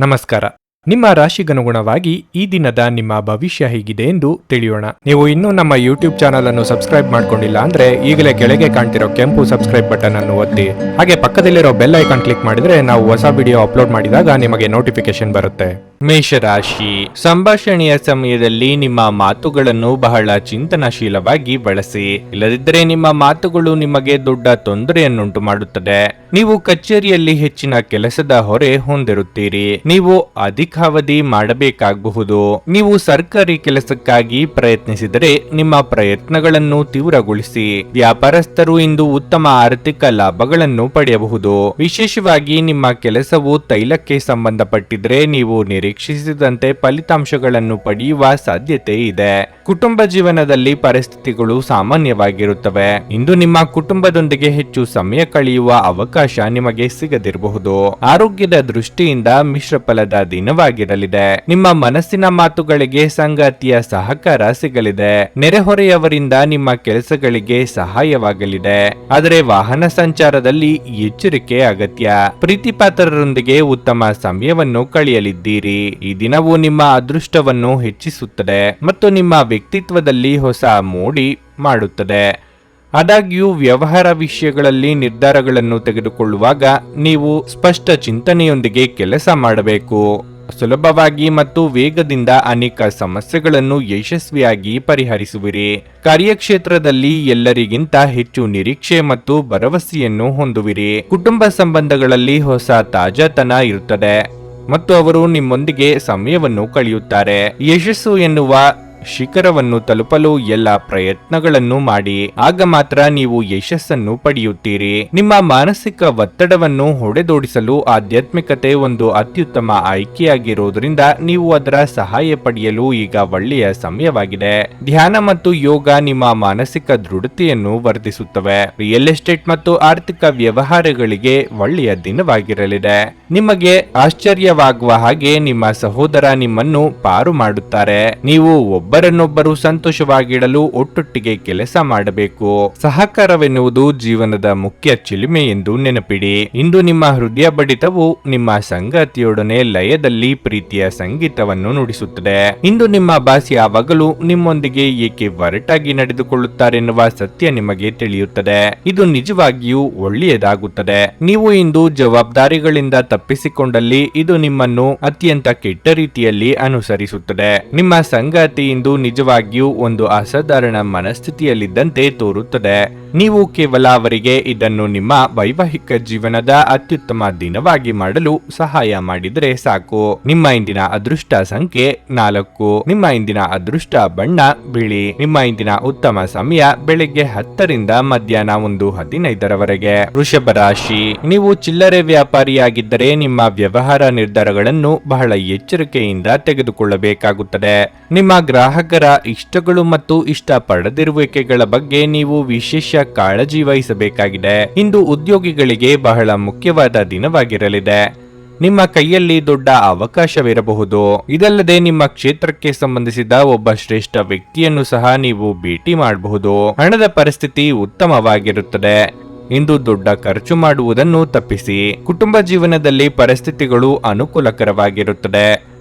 ನಮಸ್ಕಾರ. ನಿಮ್ಮ ರಾಶಿಗನುಗುಣವಾಗಿ ಈ ದಿನದ ನಿಮ್ಮ ಭವಿಷ್ಯ ಹೇಗಿದೆ ಎಂದು ತಿಳಿಯೋಣ. ನೀವು ಇನ್ನೂ ನಮ್ಮ ಯೂಟ್ಯೂಬ್ ಚಾನಲ್ ಅನ್ನು ಸಬ್ಸ್ಕ್ರೈಬ್ ಮಾಡ್ಕೊಂಡಿಲ್ಲ ಅಂದ್ರೆ ಈಗಲೇ ಕೆಳಗೆ ಕಾಣ್ತಿರೋ ಕೆಂಪು ಸಬ್ಸ್ಕ್ರೈಬ್ ಬಟನ್ ಅನ್ನು ಒತ್ತಿ, ಹಾಗೆ ಪಕ್ಕದಲ್ಲಿರೋ ಬೆಲ್ ಐಕಾನ್ ಕ್ಲಿಕ್ ಮಾಡಿದ್ರೆ ನಾವು ಹೊಸ ವಿಡಿಯೋ ಅಪ್ಲೋಡ್ ಮಾಡಿದಾಗ ನಿಮಗೆ ನೋಟಿಫಿಕೇಶನ್ ಬರುತ್ತೆ. ಮೇಷರಾಶಿ, ಸಂಭಾಷಣೆಯ ಸಮಯದಲ್ಲಿ ನಿಮ್ಮ ಮಾತುಗಳನ್ನು ಬಹಳ ಚಿಂತನಶೀಲವಾಗಿ ಬಳಸಿ, ಇಲ್ಲದಿದ್ದರೆ ನಿಮ್ಮ ಮಾತುಗಳು ನಿಮಗೆ ದೊಡ್ಡ ತೊಂದರೆಯನ್ನುಂಟು ಮಾಡುತ್ತದೆ. ನೀವು ಕಚೇರಿಯಲ್ಲಿ ಹೆಚ್ಚಿನ ಕೆಲಸದ ಹೊರೆ ಹೊಂದಿರುತ್ತೀರಿ. ನೀವು ಅಧಿಕಾವಧಿ ಮಾಡಬೇಕಾಗಬಹುದು. ನೀವು ಸರ್ಕಾರಿ ಕೆಲಸಕ್ಕಾಗಿ ಪ್ರಯತ್ನಿಸಿದರೆ ನಿಮ್ಮ ಪ್ರಯತ್ನಗಳನ್ನು ತೀವ್ರಗೊಳಿಸಿ. ವ್ಯಾಪಾರಸ್ಥರು ಇಂದು ಉತ್ತಮ ಆರ್ಥಿಕ ಲಾಭಗಳನ್ನು ಪಡೆಯಬಹುದು. ವಿಶೇಷವಾಗಿ ನಿಮ್ಮ ಕೆಲಸವು ತೈಲಕ್ಕೆ ಸಂಬಂಧಪಟ್ಟಿದ್ರೆ ನೀವು ನಿರೀಕ್ಷಿಸಿದಂತೆ ಫಲಿತಾಂಶಗಳನ್ನು ಪಡೆಯುವ ಸಾಧ್ಯತೆ ಇದೆ. ಕುಟುಂಬ ಜೀವನದಲ್ಲಿ ಪರಿಸ್ಥಿತಿಗಳು ಸಾಮಾನ್ಯವಾಗಿರುತ್ತವೆ. ಇಂದು ನಿಮ್ಮ ಕುಟುಂಬದೊಂದಿಗೆ ಹೆಚ್ಚು ಸಮಯ ಕಳೆಯುವ ಅವಕಾಶ ನಿಮಗೆ ಸಿಗದಿರಬಹುದು. ಆರೋಗ್ಯದ ದೃಷ್ಟಿಯಿಂದ ಮಿಶ್ರ ಫಲದ ದಿನವಾಗಿರಲಿದೆ. ನಿಮ್ಮ ಮನಸ್ಸಿನ ಮಾತುಗಳಿಗೆ ಸಂಗಾತಿಯ ಸಹಕಾರ ಸಿಗಲಿದೆ. ನೆರೆಹೊರೆಯವರಿಂದ ನಿಮ್ಮ ಕೆಲಸಗಳಿಗೆ ಸಹಾಯವಾಗಲಿದೆ. ಆದರೆ ವಾಹನ ಸಂಚಾರದಲ್ಲಿ ಎಚ್ಚರಿಕೆ ಅಗತ್ಯ. ಪ್ರೀತಿಪಾತ್ರರೊಂದಿಗೆ ಉತ್ತಮ ಸಮಯವನ್ನು ಕಳೆಯಲಿದ್ದೀರಿ. ಈ ದಿನವು ನಿಮ್ಮ ಅದೃಷ್ಟವನ್ನು ಹೆಚ್ಚಿಸುತ್ತದೆ ಮತ್ತು ನಿಮ್ಮ ವ್ಯಕ್ತಿತ್ವದಲ್ಲಿ ಹೊಸ ಮೋಡಿ ಮಾಡುತ್ತದೆ. ಆದಾಗ್ಯೂ ವ್ಯವಹಾರ ವಿಷಯಗಳಲ್ಲಿ ನಿರ್ಧಾರಗಳನ್ನು ತೆಗೆದುಕೊಳ್ಳುವಾಗ ನೀವು ಸ್ಪಷ್ಟ ಚಿಂತನೆಯೊಂದಿಗೆ ಕೆಲಸ ಮಾಡಬೇಕು. ಸುಲಭವಾಗಿ ಮತ್ತು ವೇಗದಿಂದ ಅನೇಕ ಸಮಸ್ಯೆಗಳನ್ನು ಯಶಸ್ವಿಯಾಗಿ ಪರಿಹರಿಸುವಿರಿ. ಕಾರ್ಯಕ್ಷೇತ್ರದಲ್ಲಿ ಎಲ್ಲರಿಗಿಂತ ಹೆಚ್ಚು ನಿರೀಕ್ಷೆ ಮತ್ತು ಭರವಸೆಯನ್ನು ಹೊಂದುವಿರಿ. ಕುಟುಂಬ ಸಂಬಂಧಗಳಲ್ಲಿ ಹೊಸ ತಾಜಾತನ ಇರುತ್ತದೆ ಮತ್ತು ಅವರು ನಿಮ್ಮೊಂದಿಗೆ ಸಮಯವನ್ನು ಕಳೆಯುತ್ತಾರೆ. ಯಶಸ್ಸು ಎನ್ನುವ ಶಿಖರವನ್ನು ತಲುಪಲು ಎಲ್ಲ ಪ್ರಯತ್ನಗಳನ್ನು ಮಾಡಿ, ಆಗ ಮಾತ್ರ ನೀವು ಯಶಸ್ಸನ್ನು ಪಡೆಯುತ್ತೀರಿ. ನಿಮ್ಮ ಮಾನಸಿಕ ಒತ್ತಡವನ್ನು ಹೊಡೆದೋಡಿಸಲು ಆಧ್ಯಾತ್ಮಿಕತೆ ಒಂದು ಅತ್ಯುತ್ತಮ ಆಯ್ಕೆಯಾಗಿರುವುದರಿಂದ ನೀವು ಅದರ ಸಹಾಯ ಪಡೆಯಲು ಈಗ ಒಳ್ಳೆಯ ಸಮಯವಾಗಿದೆ. ಧ್ಯಾನ ಮತ್ತು ಯೋಗ ನಿಮ್ಮ ಮಾನಸಿಕ ದೃಢತೆಯನ್ನು ವರ್ಧಿಸುತ್ತವೆ. ರಿಯಲ್ ಎಸ್ಟೇಟ್ ಮತ್ತು ಆರ್ಥಿಕ ವ್ಯವಹಾರಗಳಿಗೆ ಒಳ್ಳೆಯ ದಿನವಾಗಿರಲಿದೆ. ನಿಮಗೆ ಆಶ್ಚರ್ಯವಾಗುವ ಹಾಗೆ ನಿಮ್ಮ ಸಹೋದರ ನಿಮ್ಮನ್ನು ಪಾರು ಮಾಡುತ್ತಾರೆ. ನೀವು ಒಬ್ಬರನ್ನೊಬ್ಬರು ಸಂತೋಷವಾಗಿಡಲು ಒಟ್ಟೊಟ್ಟಿಗೆ ಕೆಲಸ ಮಾಡಬೇಕು. ಸಹಕಾರವೆನ್ನುವುದು ಜೀವನದ ಮುಖ್ಯ ಚಿಲುಮೆ ಎಂದು ನೆನಪಿಡಿ. ಇಂದು ನಿಮ್ಮ ಹೃದಯ ಬಡಿತವು ನಿಮ್ಮ ಸಂಗಾತಿಯೊಡನೆ ಲಯದಲ್ಲಿ ಪ್ರೀತಿಯ ಸಂಗೀತವನ್ನು ನುಡಿಸುತ್ತದೆ. ಇಂದು ನಿಮ್ಮ ಬಾಸ್ ಯಾವಾಗಲೂ ನಿಮ್ಮೊಂದಿಗೆ ಏಕೆ ಒರಟಾಗಿ ನಡೆದುಕೊಳ್ಳುತ್ತಾರೆನ್ನುವ ಸತ್ಯ ನಿಮಗೆ ತಿಳಿಯುತ್ತದೆ. ಇದು ನಿಜವಾಗಿಯೂ ಒಳ್ಳೆಯದಾಗುತ್ತದೆ. ನೀವು ಇಂದು ಜವಾಬ್ದಾರಿಗಳಿಂದ ತಪ್ಪಿಸಿಕೊಂಡಲ್ಲಿ ಇದು ನಿಮ್ಮನ್ನು ಅತ್ಯಂತ ಕೆಟ್ಟ ರೀತಿಯಲ್ಲಿ ಅನುಸರಿಸುತ್ತದೆ. ನಿಮ್ಮ ಸಂಗಾತಿ ಇಂದು ನಿಜವಾಗಿಯೂ ಒಂದು ಅಸಾಧಾರಣ ಮನಸ್ಥಿತಿಯಲ್ಲಿದ್ದಂತೆ ತೋರುತ್ತದೆ. ನೀವು ಕೇವಲ ಅವರಿಗೆ ಇದನ್ನು ನಿಮ್ಮ ವೈವಾಹಿಕ ಜೀವನದ ಅತ್ಯುತ್ತಮ ದಿನವಾಗಿ ಮಾಡಲು ಸಹಾಯ ಮಾಡಿದರೆ ಸಾಕು. ನಿಮ್ಮ ಇಂದಿನ ಅದೃಷ್ಟ ಸಂಖ್ಯೆ 4. ನಿಮ್ಮ ಇಂದಿನ ಅದೃಷ್ಟ ಬಣ್ಣ ಬಿಳಿ. ನಿಮ್ಮ ಇಂದಿನ ಉತ್ತಮ ಸಮಯ ಬೆಳಗ್ಗೆ 10ರಿಂದ ಮಧ್ಯಾಹ್ನ 1:15 ವೃಷಭ ರಾಶಿ, ನೀವು ಚಿಲ್ಲರೆ ವ್ಯಾಪಾರಿಯಾಗಿದ್ದರೆ ನಿಮ್ಮ ವ್ಯವಹಾರ ನಿರ್ಧಾರಗಳನ್ನು ಬಹಳ ಎಚ್ಚರಿಕೆಯಿಂದ ತೆಗೆದುಕೊಳ್ಳಬೇಕಾಗುತ್ತದೆ. ನಿಮ್ಮ ಗ್ರಾಹಕರ ಇಷ್ಟಗಳು ಮತ್ತು ಇಷ್ಟ ಪಡೆದಿರುವಿಕೆಗಳ ಬಗ್ಗೆ ನೀವು ವಿಶೇಷ ಕಾಳಜಿ ವಹಿಸಬೇಕಾಗಿದೆ. ಇಂದು ಉದ್ಯೋಗಿಗಳಿಗೆ ಬಹಳ ಮುಖ್ಯವಾದ ದಿನವಾಗಿರಲಿದೆ. ನಿಮ್ಮ ಕೈಯಲ್ಲಿ ದೊಡ್ಡ ಅವಕಾಶವಿರಬಹುದು. ಇದಲ್ಲದೆ ನಿಮ್ಮ ಕ್ಷೇತ್ರಕ್ಕೆ ಸಂಬಂಧಿಸಿದ ಒಬ್ಬ ಶ್ರೇಷ್ಠ ವ್ಯಕ್ತಿಯನ್ನು ಸಹ ನೀವು ಭೇಟಿ ಮಾಡಬಹುದು. ಹಣದ ಪರಿಸ್ಥಿತಿ ಉತ್ತಮವಾಗಿರುತ್ತದೆ. ಇಂದು ದೊಡ್ಡ ಖರ್ಚು ಮಾಡುವುದನ್ನು ತಪ್ಪಿಸಿ. ಕುಟುಂಬ ಜೀವನದಲ್ಲಿ ಪರಿಸ್ಥಿತಿಗಳು ಅನುಕೂಲಕರವಾಗಿರುತ್ತದೆ.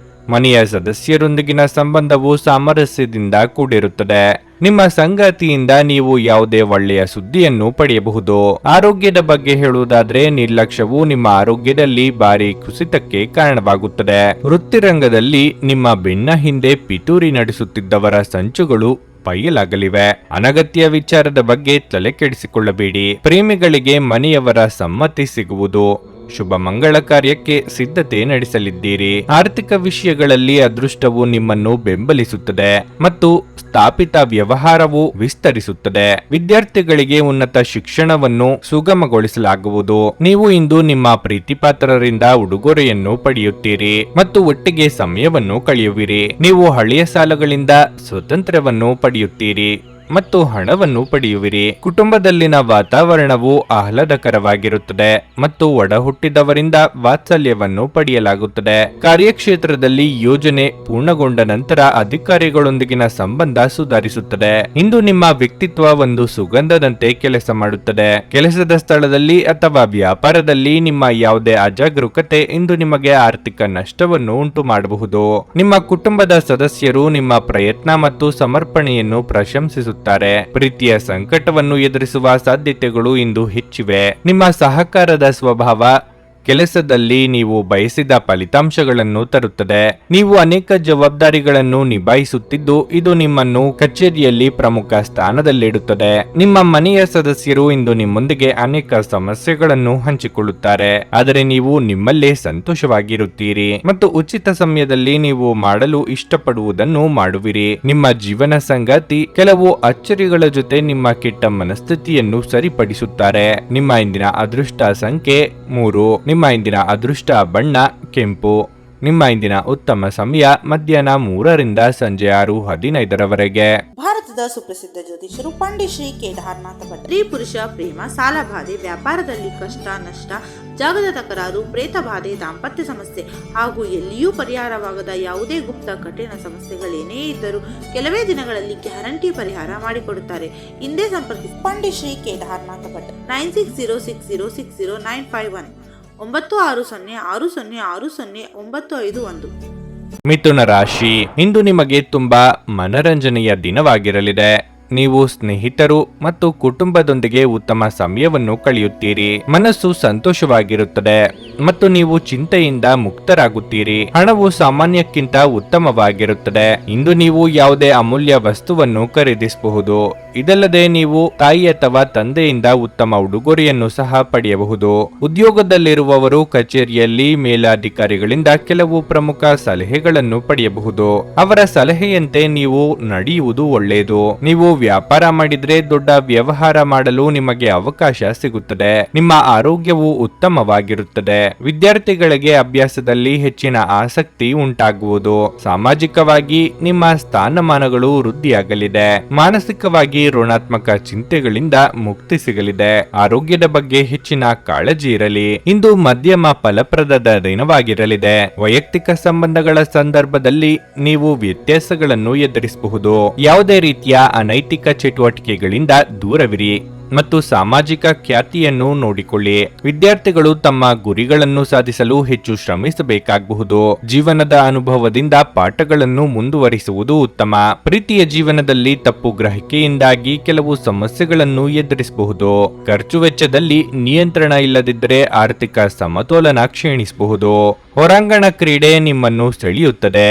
ಮನೆಯ ಸದಸ್ಯರೊಂದಿಗಿನ ಸಂಬಂಧವು ಸಾಮರಸ್ಯದಿಂದ ಕೂಡಿರುತ್ತದೆ. ನಿಮ್ಮ ಸಂಗಾತಿಯಿಂದ ನೀವು ಯಾವುದೇ ಒಳ್ಳೆಯ ಸುದ್ದಿಯನ್ನು ಪಡೆಯಬಹುದು. ಆರೋಗ್ಯದ ಬಗ್ಗೆ ಹೇಳುವುದಾದ್ರೆ ನಿರ್ಲಕ್ಷ್ಯವು ನಿಮ್ಮ ಆರೋಗ್ಯದಲ್ಲಿ ಭಾರಿ ಕುಸಿತಕ್ಕೆ ಕಾರಣವಾಗುತ್ತದೆ. ವೃತ್ತಿರಂಗದಲ್ಲಿ ನಿಮ್ಮ ಬೆನ್ನ ಹಿಂದೆ ಪಿತೂರಿ ನಡೆಸುತ್ತಿದ್ದವರ ಸಂಚುಗಳು ಬಯಲಾಗಲಿವೆ. ಅನಗತ್ಯ ವಿಚಾರದ ಬಗ್ಗೆ ತಲೆ ಕೆಡಿಸಿಕೊಳ್ಳಬೇಡಿ. ಪ್ರೇಮಿಗಳಿಗೆ ಮನೆಯವರ ಸಮ್ಮತಿ ಸಿಗುವುದು. ಶುಭ ಮಂಗಳ ಕಾರ್ಯಕ್ಕೆ ಸಿದ್ಧತೆ ನಡೆಸಲಿದ್ದೀರಿ. ಆರ್ಥಿಕ ವಿಷಯಗಳಲ್ಲಿ ಅದೃಷ್ಟವು ನಿಮ್ಮನ್ನು ಬೆಂಬಲಿಸುತ್ತದೆ ಮತ್ತು ಸ್ಥಾಪಿತ ವ್ಯವಹಾರವು ವಿಸ್ತರಿಸುತ್ತದೆ. ವಿದ್ಯಾರ್ಥಿಗಳಿಗೆ ಉನ್ನತ ಶಿಕ್ಷಣವನ್ನು ಸುಗಮಗೊಳಿಸಲಾಗುವುದು. ನೀವು ಇಂದು ನಿಮ್ಮ ಪ್ರೀತಿಪಾತ್ರರಿಂದ ಉಡುಗೊರೆಯನ್ನು ಪಡೆಯುತ್ತೀರಿ ಮತ್ತು ಒಟ್ಟಿಗೆ ಸಮಯವನ್ನು ಕಳೆಯುವಿರಿ. ನೀವು ಹಳೆಯ ಸಾಲಗಳಿಂದ ಸ್ವಾತಂತ್ರ್ಯವನ್ನು ಪಡೆಯುತ್ತೀರಿ. ಮತ್ತು ಹಣವನ್ನು ಪಡೆಯುವಿರಿ. ಕುಟುಂಬದಲ್ಲಿನ ವಾತಾವರಣವು ಆಹ್ಲಾದಕರವಾಗಿರುತ್ತದೆ ಮತ್ತು ಒಡ ಹುಟ್ಟಿದವರಿಂದ ವಾತ್ಸಲ್ಯವನ್ನು ಪಡೆಯಲಾಗುತ್ತದೆ. ಕಾರ್ಯಕ್ಷೇತ್ರದಲ್ಲಿ ಯೋಜನೆ ಪೂರ್ಣಗೊಂಡ ನಂತರ ಅಧಿಕಾರಿಗಳೊಂದಿಗಿನ ಸಂಬಂಧ ಸುಧಾರಿಸುತ್ತದೆ. ಇಂದು ನಿಮ್ಮ ವ್ಯಕ್ತಿತ್ವ ಒಂದು ಸುಗಂಧದಂತೆ ಕೆಲಸ ಮಾಡುತ್ತದೆ. ಕೆಲಸದ ಸ್ಥಳದಲ್ಲಿ ಅಥವಾ ವ್ಯಾಪಾರದಲ್ಲಿ ನಿಮ್ಮ ಯಾವುದೇ ಅಜಾಗರೂಕತೆ ಇಂದು ನಿಮಗೆ ಆರ್ಥಿಕ ನಷ್ಟವನ್ನು ಉಂಟು ಮಾಡಬಹುದು. ನಿಮ್ಮ ಕುಟುಂಬದ ಸದಸ್ಯರು ನಿಮ್ಮ ಪ್ರಯತ್ನ ಮತ್ತು ಸಮರ್ಪಣೆಯನ್ನು ಪ್ರಶಂಸಿಸುತ್ತಾರೆ. ಪ್ರೀತಿಯ ಸಂಕಟವನ್ನು ಎದುರಿಸುವ ಸಾಧ್ಯತೆಗಳು ಇಂದು ಹೆಚ್ಚಿವೆ. ನಿಮ್ಮ ಸಹಕಾರದ ಸ್ವಭಾವ ಕೆಲಸದಲ್ಲಿ ನೀವು ಬಯಸಿದ ಫಲಿತಾಂಶಗಳನ್ನು ತರುತ್ತದೆ. ನೀವು ಅನೇಕ ಜವಾಬ್ದಾರಿಗಳನ್ನು ನಿಭಾಯಿಸುತ್ತಿದ್ದು ಇದು ನಿಮ್ಮನ್ನು ಕಚೇರಿಯಲ್ಲಿ ಪ್ರಮುಖ ಸ್ಥಾನದಲ್ಲಿಡುತ್ತದೆ. ನಿಮ್ಮ ಮನೆಯ ಸದಸ್ಯರು ಇಂದು ನಿಮ್ಮೊಂದಿಗೆ ಅನೇಕ ಸಮಸ್ಯೆಗಳನ್ನು ಹಂಚಿಕೊಳ್ಳುತ್ತಾರೆ, ಆದರೆ ನೀವು ನಿಮ್ಮಲ್ಲೇ ಸಂತೋಷವಾಗಿರುತ್ತೀರಿ ಮತ್ತು ಉಚಿತ ಸಮಯದಲ್ಲಿ ನೀವು ಮಾಡಲು ಇಷ್ಟಪಡುವುದನ್ನು ಮಾಡುವಿರಿ. ನಿಮ್ಮ ಜೀವನ ಸಂಗಾತಿ ಕೆಲವು ಅಚ್ಚರಿಗಳ ಜೊತೆ ನಿಮ್ಮ ಕೆಟ್ಟ ಮನಸ್ಥಿತಿಯನ್ನು ಸರಿಪಡಿಸುತ್ತಾರೆ. ನಿಮ್ಮ ಇಂದಿನ ಅದೃಷ್ಟ ಸಂಖ್ಯೆ 3. ನಿಮ್ಮ ಇಂದಿನ ಅದೃಷ್ಟ ಬಣ್ಣ ಕೆಂಪು. ನಿಮ್ಮ ಇಂದಿನ ಉತ್ತಮ ಸಮಯ ಮಧ್ಯಾಹ್ನ 3 ರಿಂದ ಸಂಜೆ 6:15 ಭಾರತದ ಸುಪ್ರಸಿದ್ಧ ಜ್ಯೋತಿಷರು ಪಂಡಿತ್ ಶ್ರೀ ಕೇದಾರನಾಥ ಭಟ್. ಸ್ತ್ರೀ ಪುರುಷ ಪ್ರೇಮ, ಸಾಲಬಾಧೆ, ವ್ಯಾಪಾರದಲ್ಲಿ ಕಷ್ಟ ನಷ್ಟ, ಜಾಗದ ತಕರಾರು, ಪ್ರೇತ ಬಾಧೆ, ದಾಂಪತ್ಯ ಸಮಸ್ಯೆ ಹಾಗೂ ಎಲ್ಲಿಯೂ ಪರಿಹಾರವಾಗದ ಯಾವುದೇ ಗುಪ್ತ ಕಠಿಣ ಸಮಸ್ಯೆಗಳೇನೇ ಇದ್ದರೂ ಕೆಲವೇ ದಿನಗಳಲ್ಲಿ ಗ್ಯಾರಂಟಿ ಪರಿಹಾರ ಮಾಡಿಕೊಡುತ್ತಾರೆ. ಹಿಂದೆ ಸಂಪರ್ಕಿಸಿ ಪಂಡಿತ್ ಶ್ರೀ ಕೇದಾರನಾಥ ಭಟ್ 9606060951 9606060951. ಮಿಥುನ ರಾಶಿ, ಇಂದು ನಿಮಗೆ ತುಂಬಾ ಮನರಂಜನೆಯ ದಿನವಾಗಿರಲಿದೆ. ನೀವು ಸ್ನೇಹಿತರು ಮತ್ತು ಕುಟುಂಬದೊಂದಿಗೆ ಉತ್ತಮ ಸಮಯವನ್ನು ಕಳೆಯುತ್ತೀರಿ. ಮನಸ್ಸು ಸಂತೋಷವಾಗಿರುತ್ತದೆ ಮತ್ತು ನೀವು ಚಿಂತೆಯಿಂದ ಮುಕ್ತರಾಗುತ್ತೀರಿ. ಹಣವು ಸಾಮಾನ್ಯಕ್ಕಿಂತ ಉತ್ತಮವಾಗಿರುತ್ತದೆ. ಇಂದು ನೀವು ಯಾವುದೇ ಅಮೂಲ್ಯ ವಸ್ತುವನ್ನು ಖರೀದಿಸಬಹುದು. ಇದಲ್ಲದೆ ನೀವು ತಾಯಿ ಅಥವಾ ತಂದೆಯಿಂದ ಉತ್ತಮ ಉಡುಗೊರೆಯನ್ನು ಸಹ ಪಡೆಯಬಹುದು. ಉದ್ಯೋಗದಲ್ಲಿರುವವರು ಕಚೇರಿಯಲ್ಲಿ ಮೇಲಾಧಿಕಾರಿಗಳಿಂದ ಕೆಲವು ಪ್ರಮುಖ ಸಲಹೆಗಳನ್ನು ಪಡೆಯಬಹುದು. ಅವರ ಸಲಹೆಯಂತೆ ನೀವು ನಡೆಯುವುದು ಒಳ್ಳೆಯದು. ನೀವು ವ್ಯಾಪಾರ ಮಾಡಿದ್ರೆ ದೊಡ್ಡ ವ್ಯವಹಾರ ಮಾಡಲು ನಿಮಗೆ ಅವಕಾಶ ಸಿಗುತ್ತದೆ. ನಿಮ್ಮ ಆರೋಗ್ಯವು ಉತ್ತಮವಾಗಿರುತ್ತದೆ. ವಿದ್ಯಾರ್ಥಿಗಳಿಗೆ ಅಭ್ಯಾಸದಲ್ಲಿ ಹೆಚ್ಚಿನ ಆಸಕ್ತಿ ಉಂಟಾಗುವುದು. ಸಾಮಾಜಿಕವಾಗಿ ನಿಮ್ಮ ಸ್ಥಾನಮಾನಗಳು ವೃದ್ಧಿಯಾಗಲಿದೆ. ಮಾನಸಿಕವಾಗಿ ಋಣಾತ್ಮಕ ಚಿಂತೆಗಳಿಂದ ಮುಕ್ತಿ ಸಿಗಲಿದೆ. ಆರೋಗ್ಯದ ಬಗ್ಗೆ ಹೆಚ್ಚಿನ ಕಾಳಜಿ ಇರಲಿ. ಇಂದು ಮಧ್ಯಮ ಫಲಪ್ರದದ ದಿನವಾಗಿರಲಿದೆ. ವೈಯಕ್ತಿಕ ಸಂಬಂಧಗಳ ಸಂದರ್ಭದಲ್ಲಿ ನೀವು ವ್ಯತ್ಯಾಸಗಳನ್ನು ಎದುರಿಸಬಹುದು. ಯಾವುದೇ ರೀತಿಯ ಅನೈತಿಕ ಚಟುವಟಿಕೆಗಳಿಂದ ದೂರವಿರಿ ಮತ್ತು ಸಾಮಾಜಿಕ ಖ್ಯಾತಿಯನ್ನು ನೋಡಿಕೊಳ್ಳಿ. ವಿದ್ಯಾರ್ಥಿಗಳು ತಮ್ಮ ಗುರಿಗಳನ್ನು ಸಾಧಿಸಲು ಹೆಚ್ಚು ಶ್ರಮಿಸಬೇಕಾಗಬಹುದು. ಜೀವನದ ಅನುಭವದಿಂದ ಪಾಠಗಳನ್ನು ಮುಂದುವರಿಸುವುದು ಉತ್ತಮ. ಪ್ರೀತಿಯ ಜೀವನದಲ್ಲಿ ತಪ್ಪು ಗ್ರಹಿಕೆಯಿಂದಾಗಿ ಕೆಲವು ಸಮಸ್ಯೆಗಳನ್ನು ಎದುರಿಸಬಹುದು. ಖರ್ಚು ವೆಚ್ಚದಲ್ಲಿ ನಿಯಂತ್ರಣ ಇಲ್ಲದಿದ್ದರೆ ಆರ್ಥಿಕ ಸಮತೋಲನ ಕ್ಷೀಣಿಸಬಹುದು. ಹೊರಾಂಗಣ ಕ್ರೀಡೆ ನಿಮ್ಮನ್ನು ಸೆಳೆಯುತ್ತದೆ.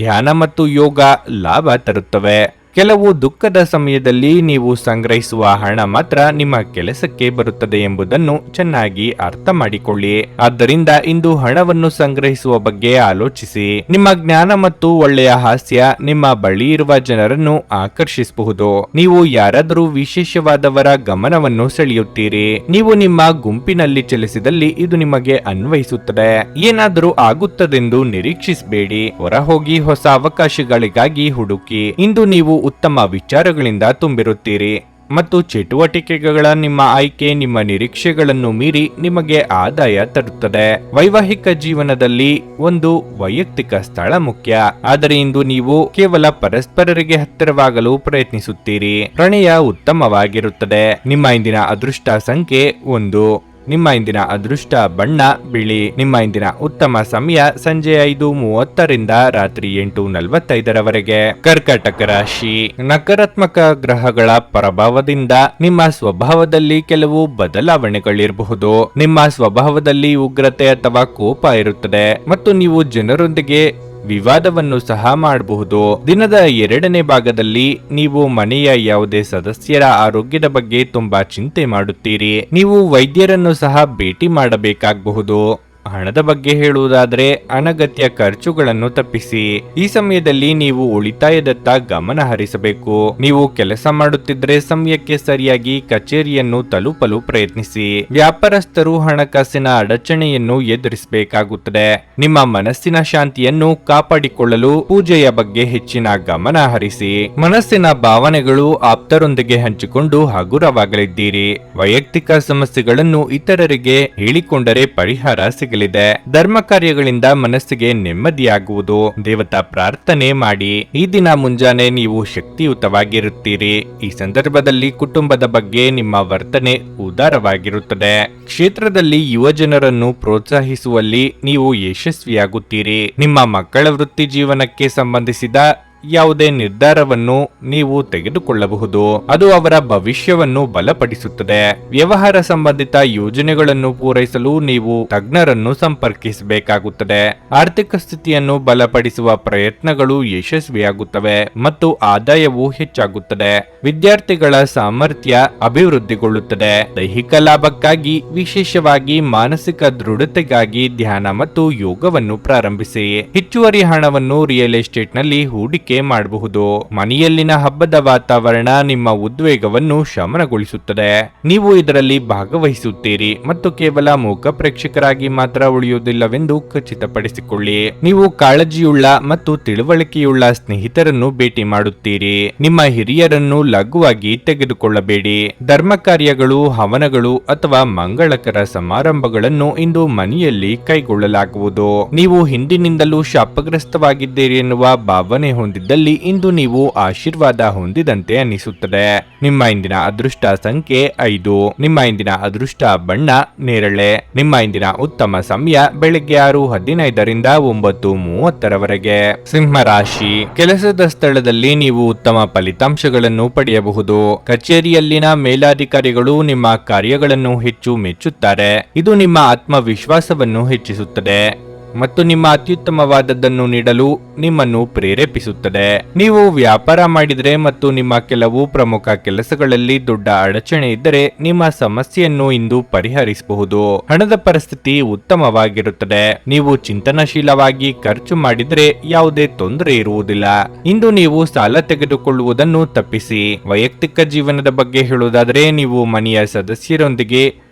ಧ್ಯಾನ ಮತ್ತು ಯೋಗ ಲಾಭ ತರುತ್ತವೆ. ಕೆಲವು ದುಃಖದ ಸಮಯದಲ್ಲಿ ನೀವು ಸಂಗ್ರಹಿಸುವ ಹಣ ಮಾತ್ರ ನಿಮ್ಮ ಕೆಲಸಕ್ಕೆ ಬರುತ್ತದೆ ಎಂಬುದನ್ನು ಚೆನ್ನಾಗಿ ಅರ್ಥ ಮಾಡಿಕೊಳ್ಳಿ. ಆದ್ದರಿಂದ ಇಂದು ಹಣವನ್ನು ಸಂಗ್ರಹಿಸುವ ಬಗ್ಗೆ ಆಲೋಚಿಸಿ. ನಿಮ್ಮ ಜ್ಞಾನ ಮತ್ತು ಒಳ್ಳೆಯ ಹಾಸ್ಯ ನಿಮ್ಮ ಬಳಿ ಇರುವ ಜನರನ್ನು ಆಕರ್ಷಿಸಬಹುದು. ನೀವು ಯಾರಾದರೂ ವಿಶೇಷವಾದವರ ಗಮನವನ್ನು ಸೆಳೆಯುತ್ತೀರಿ. ನೀವು ನಿಮ್ಮ ಗುಂಪಿನಲ್ಲಿ ಚಲಿಸಿದಲ್ಲಿ ಇದು ನಿಮಗೆ ಅನ್ವಯಿಸುತ್ತದೆ. ಏನಾದರೂ ಆಗುತ್ತದೆಂದು ನಿರೀಕ್ಷಿಸಬೇಡಿ. ಹೊರಹೋಗಿ ಹೊಸ ಅವಕಾಶಗಳಿಗಾಗಿ ಹುಡುಕಿ. ಇಂದು ನೀವು ಉತ್ತಮ ವಿಚಾರಗಳಿಂದ ತುಂಬಿರುತ್ತೀರಿ ಮತ್ತು ಚಟುವಟಿಕೆಗಳ ನಿಮ್ಮ ಆಯ್ಕೆ ನಿಮ್ಮ ನಿರೀಕ್ಷೆಗಳನ್ನು ಮೀರಿ ನಿಮಗೆ ಆದಾಯ ತರುತ್ತದೆ. ವೈವಾಹಿಕ ಜೀವನದಲ್ಲಿ ಒಂದು ವೈಯಕ್ತಿಕ ಸ್ಥಳ ಮುಖ್ಯ, ಆದರೆ ಇಂದು ನೀವು ಕೇವಲ ಪರಸ್ಪರರಿಗೆ ಹತ್ತಿರವಾಗಲು ಪ್ರಯತ್ನಿಸುತ್ತೀರಿ. ಪ್ರಣಯ ಉತ್ತಮವಾಗಿರುತ್ತದೆ. ನಿಮ್ಮ ಇಂದಿನ ಅದೃಷ್ಟ ಸಂಖ್ಯೆ 1. ನಿಮ್ಮ ಇಂದಿನ ಅದೃಷ್ಟ ಬಣ್ಣ ಬಿಳಿ. ನಿಮ್ಮ ಇಂದಿನ ಉತ್ತಮ ಸಮಯ ಸಂಜೆ 5:30 ರಿಂದ ರಾತ್ರಿ 8:45 ಕರ್ಕಾಟಕ ರಾಶಿ, ನಕಾರಾತ್ಮಕ ಗ್ರಹಗಳ ಪ್ರಭಾವದಿಂದ ನಿಮ್ಮ ಸ್ವಭಾವದಲ್ಲಿ ಕೆಲವು ಬದಲಾವಣೆಗಳಿರಬಹುದು. ನಿಮ್ಮ ಸ್ವಭಾವದಲ್ಲಿ ಉಗ್ರತೆ ಅಥವಾ ಕೋಪ ಇರುತ್ತದೆ ಮತ್ತು ನೀವು ಜನರೊಂದಿಗೆ ವಿವಾದವನ್ನು ಸಹ ಮಾಡಬಹುದು. ದಿನದ 2ನೇ ಭಾಗದಲ್ಲಿ ನೀವು ಮನೆಯ ಯಾವುದೇ ಸದಸ್ಯರ ಆರೋಗ್ಯದ ಬಗ್ಗೆ ತುಂಬಾ ಚಿಂತೆ ಮಾಡುತ್ತೀರಿ. ನೀವು ವೈದ್ಯರನ್ನು ಸಹ ಭೇಟಿ ಮಾಡಬೇಕಾಗಬಹುದು. ಹಣದ ಬಗ್ಗೆ ಹೇಳುವುದಾದರೆ ಅನಗತ್ಯ ಖರ್ಚುಗಳನ್ನು ತಪ್ಪಿಸಿ. ಈ ಸಮಯದಲ್ಲಿ ನೀವು ಉಳಿತಾಯದತ್ತ ಗಮನ ಹರಿಸಬೇಕು. ನೀವು ಕೆಲಸ ಮಾಡುತ್ತಿದ್ದರೆ ಸಮಯಕ್ಕೆ ಸರಿಯಾಗಿ ಕಚೇರಿಯನ್ನು ತಲುಪಲು ಪ್ರಯತ್ನಿಸಿ. ವ್ಯಾಪಾರಸ್ಥರು ಹಣಕಾಸಿನ ಅಡಚಣೆಯನ್ನು ಎದುರಿಸಬೇಕಾಗುತ್ತದೆ. ನಿಮ್ಮ ಮನಸ್ಸಿನ ಶಾಂತಿಯನ್ನು ಕಾಪಾಡಿಕೊಳ್ಳಲು ಪೂಜೆಯ ಬಗ್ಗೆ ಹೆಚ್ಚಿನ ಗಮನ ಹರಿಸಿ. ಮನಸ್ಸಿನ ಭಾವನೆಗಳು ಆಪ್ತರೊಂದಿಗೆ ಹಂಚಿಕೊಂಡು ಹಗುರವಾಗಲಿದ್ದೀರಿ. ವೈಯಕ್ತಿಕ ಸಮಸ್ಯೆಗಳನ್ನು ಇತರರಿಗೆ ಹೇಳಿಕೊಂಡರೆ ಪರಿಹಾರ ಸಿಗಲಿದೆ. ಧರ್ಮ ಕಾರ್ಯಗಳಿಂದ ಮನಸ್ಸಿಗೆ ನೆಮ್ಮದಿಯಾಗುವುದು. ದೇವತಾ ಪ್ರಾರ್ಥನೆ ಮಾಡಿ. ಈ ದಿನ ಮುಂಜಾನೆ ನೀವು ಶಕ್ತಿಯುತವಾಗಿರುತ್ತೀರಿ. ಈ ಸಂದರ್ಭದಲ್ಲಿ ಕುಟುಂಬದ ಬಗ್ಗೆ ನಿಮ್ಮ ವರ್ತನೆ ಉದಾರವಾಗಿರುತ್ತದೆ. ಕ್ಷೇತ್ರದಲ್ಲಿ ಯುವ ಜನರನ್ನು ಪ್ರೋತ್ಸಾಹಿಸುವಲ್ಲಿ ನೀವು ಯಶಸ್ವಿಯಾಗುತ್ತೀರಿ. ನಿಮ್ಮ ಮಕ್ಕಳ ವೃತ್ತಿ ಜೀವನಕ್ಕೆ ಸಂಬಂಧಿಸಿದ ಯಾವುದೇ ನಿರ್ಧಾರವನ್ನು ನೀವು ತೆಗೆದುಕೊಳ್ಳಬಹುದು. ಅದು ಅವರ ಭವಿಷ್ಯವನ್ನು ಬಲಪಡಿಸುತ್ತದೆ. ವ್ಯವಹಾರ ಸಂಬಂಧಿತ ಯೋಜನೆಗಳನ್ನು ಪೂರೈಸಲು ನೀವು ತಜ್ಞರನ್ನು ಸಂಪರ್ಕಿಸಬೇಕಾಗುತ್ತದೆ. ಆರ್ಥಿಕ ಸ್ಥಿತಿಯನ್ನು ಬಲಪಡಿಸುವ ಪ್ರಯತ್ನಗಳು ಯಶಸ್ವಿಯಾಗುತ್ತವೆ ಮತ್ತು ಆದಾಯವು ಹೆಚ್ಚಾಗುತ್ತದೆ. ವಿದ್ಯಾರ್ಥಿಗಳ ಸಾಮರ್ಥ್ಯ ಅಭಿವೃದ್ಧಿಗೊಳ್ಳುತ್ತದೆ. ದೈಹಿಕ ಲಾಭಕ್ಕಾಗಿ, ವಿಶೇಷವಾಗಿ ಮಾನಸಿಕ ದೃಢತೆಗಾಗಿ ಧ್ಯಾನ ಮತ್ತು ಯೋಗವನ್ನು ಪ್ರಾರಂಭಿಸಿ. ಹೆಚ್ಚುವರಿ ಹಣವನ್ನು ರಿಯಲ್ ಎಸ್ಟೇಟ್ನಲ್ಲಿ ಹೂಡಿಕೆ ಮಾಡಬಹುದು. ಮನೆಯಲ್ಲಿನ ಹಬ್ಬದ ವಾತಾವರಣ ನಿಮ್ಮ ಉದ್ವೇಗವನ್ನು ಶಮನಗೊಳಿಸುತ್ತದೆ. ನೀವು ಇದರಲ್ಲಿ ಭಾಗವಹಿಸುತ್ತೀರಿ ಮತ್ತು ಕೇವಲ ಮೂಕ ಪ್ರೇಕ್ಷಕರಾಗಿ ಮಾತ್ರ ಉಳಿಯುವುದಿಲ್ಲವೆಂದು ಖಚಿತಪಡಿಸಿಕೊಳ್ಳಿ. ನೀವು ಕಾಳಜಿಯುಳ್ಳ ಮತ್ತು ತಿಳುವಳಿಕೆಯುಳ್ಳ ಸ್ನೇಹಿತರನ್ನು ಭೇಟಿ ಮಾಡುತ್ತೀರಿ. ನಿಮ್ಮ ಹಿರಿಯರನ್ನು ಲಘುವಾಗಿ ತೆಗೆದುಕೊಳ್ಳಬೇಡಿ. ಧರ್ಮ ಕಾರ್ಯಗಳು, ಹವನಗಳು ಅಥವಾ ಮಂಗಳಕರ ಸಮಾರಂಭಗಳನ್ನು ಇಂದು ಮನೆಯಲ್ಲಿ ಕೈಗೊಳ್ಳಲಾಗುವುದು. ನೀವು ಹಿಂದಿನಿಂದಲೂ ಶಾಪಗ್ರಸ್ತವಾಗಿದ್ದೀರಿ ಎನ್ನುವ ಭಾವನೆ ಹೊಂದಿದ್ದಲ್ಲಿ ಇಂದು ನೀವು ಆಶೀರ್ವಾದ ಹೊಂದಿದಂತೆ ಅನಿಸುತ್ತದೆ. ನಿಮ್ಮ ಇಂದಿನ ಅದೃಷ್ಟ ಸಂಖ್ಯೆ 5. ನಿಮ್ಮ ಇಂದಿನ ಅದೃಷ್ಟ ಬಣ್ಣ ನೇರಳೆ. ನಿಮ್ಮ ಇಂದಿನ ಉತ್ತಮ ಸಮಯ ಬೆಳಗ್ಗೆ 6:15ರಿಂದ 9:30ರವರೆಗೆ. ಸಿಂಹ ರಾಶಿ. ಕೆಲಸದ ಸ್ಥಳದಲ್ಲಿ ನೀವು ಉತ್ತಮ ಫಲಿತಾಂಶಗಳನ್ನು ಪಡೆಯಬಹುದು. ಕಚೇರಿಯಲ್ಲಿನ ಮೇಲಾಧಿಕಾರಿಗಳು ನಿಮ್ಮ ಕಾರ್ಯಗಳನ್ನು ಹೆಚ್ಚು ಮೆಚ್ಚುತ್ತಾರೆ. ಇದು ನಿಮ್ಮ ಆತ್ಮವಿಶ್ವಾಸವನ್ನು ಹೆಚ್ಚಿಸುತ್ತದೆ ಮತ್ತು ನಿಮ್ಮ ಅತ್ಯುತ್ತಮವಾದದ್ದನ್ನು ನೀಡಲು ನಿಮ್ಮನ್ನು ಪ್ರೇರೇಪಿಸುತ್ತದೆ. ನೀವು ವ್ಯಾಪಾರ ಮಾಡಿದರೆ ಮತ್ತು ನಿಮ್ಮ ಕೆಲವು ಪ್ರಮುಖ ಕೆಲಸಗಳಲ್ಲಿ ದೊಡ್ಡ ಅಡಚಣೆ ಇದ್ದರೆ ನಿಮ್ಮ ಸಮಸ್ಯೆಯನ್ನು ಇಂದು ಪರಿಹರಿಸಬಹುದು. ಹಣದ ಪರಿಸ್ಥಿತಿ ಉತ್ತಮವಾಗಿರುತ್ತದೆ. ನೀವು ಚಿಂತನಶೀಲವಾಗಿ ಖರ್ಚು ಮಾಡಿದರೆ ಯಾವುದೇ ತೊಂದರೆ ಇರುವುದಿಲ್ಲ. ಇಂದು ನೀವು ಸಾಲ ತೆಗೆದುಕೊಳ್ಳುವುದನ್ನು ತಪ್ಪಿಸಿ. ವೈಯಕ್ತಿಕ ಜೀವನದ ಬಗ್ಗೆ ಹೇಳುವುದಾದರೆ ನೀವು ಮನೆಯ ಸದಸ್ಯರೊಂದಿಗೆ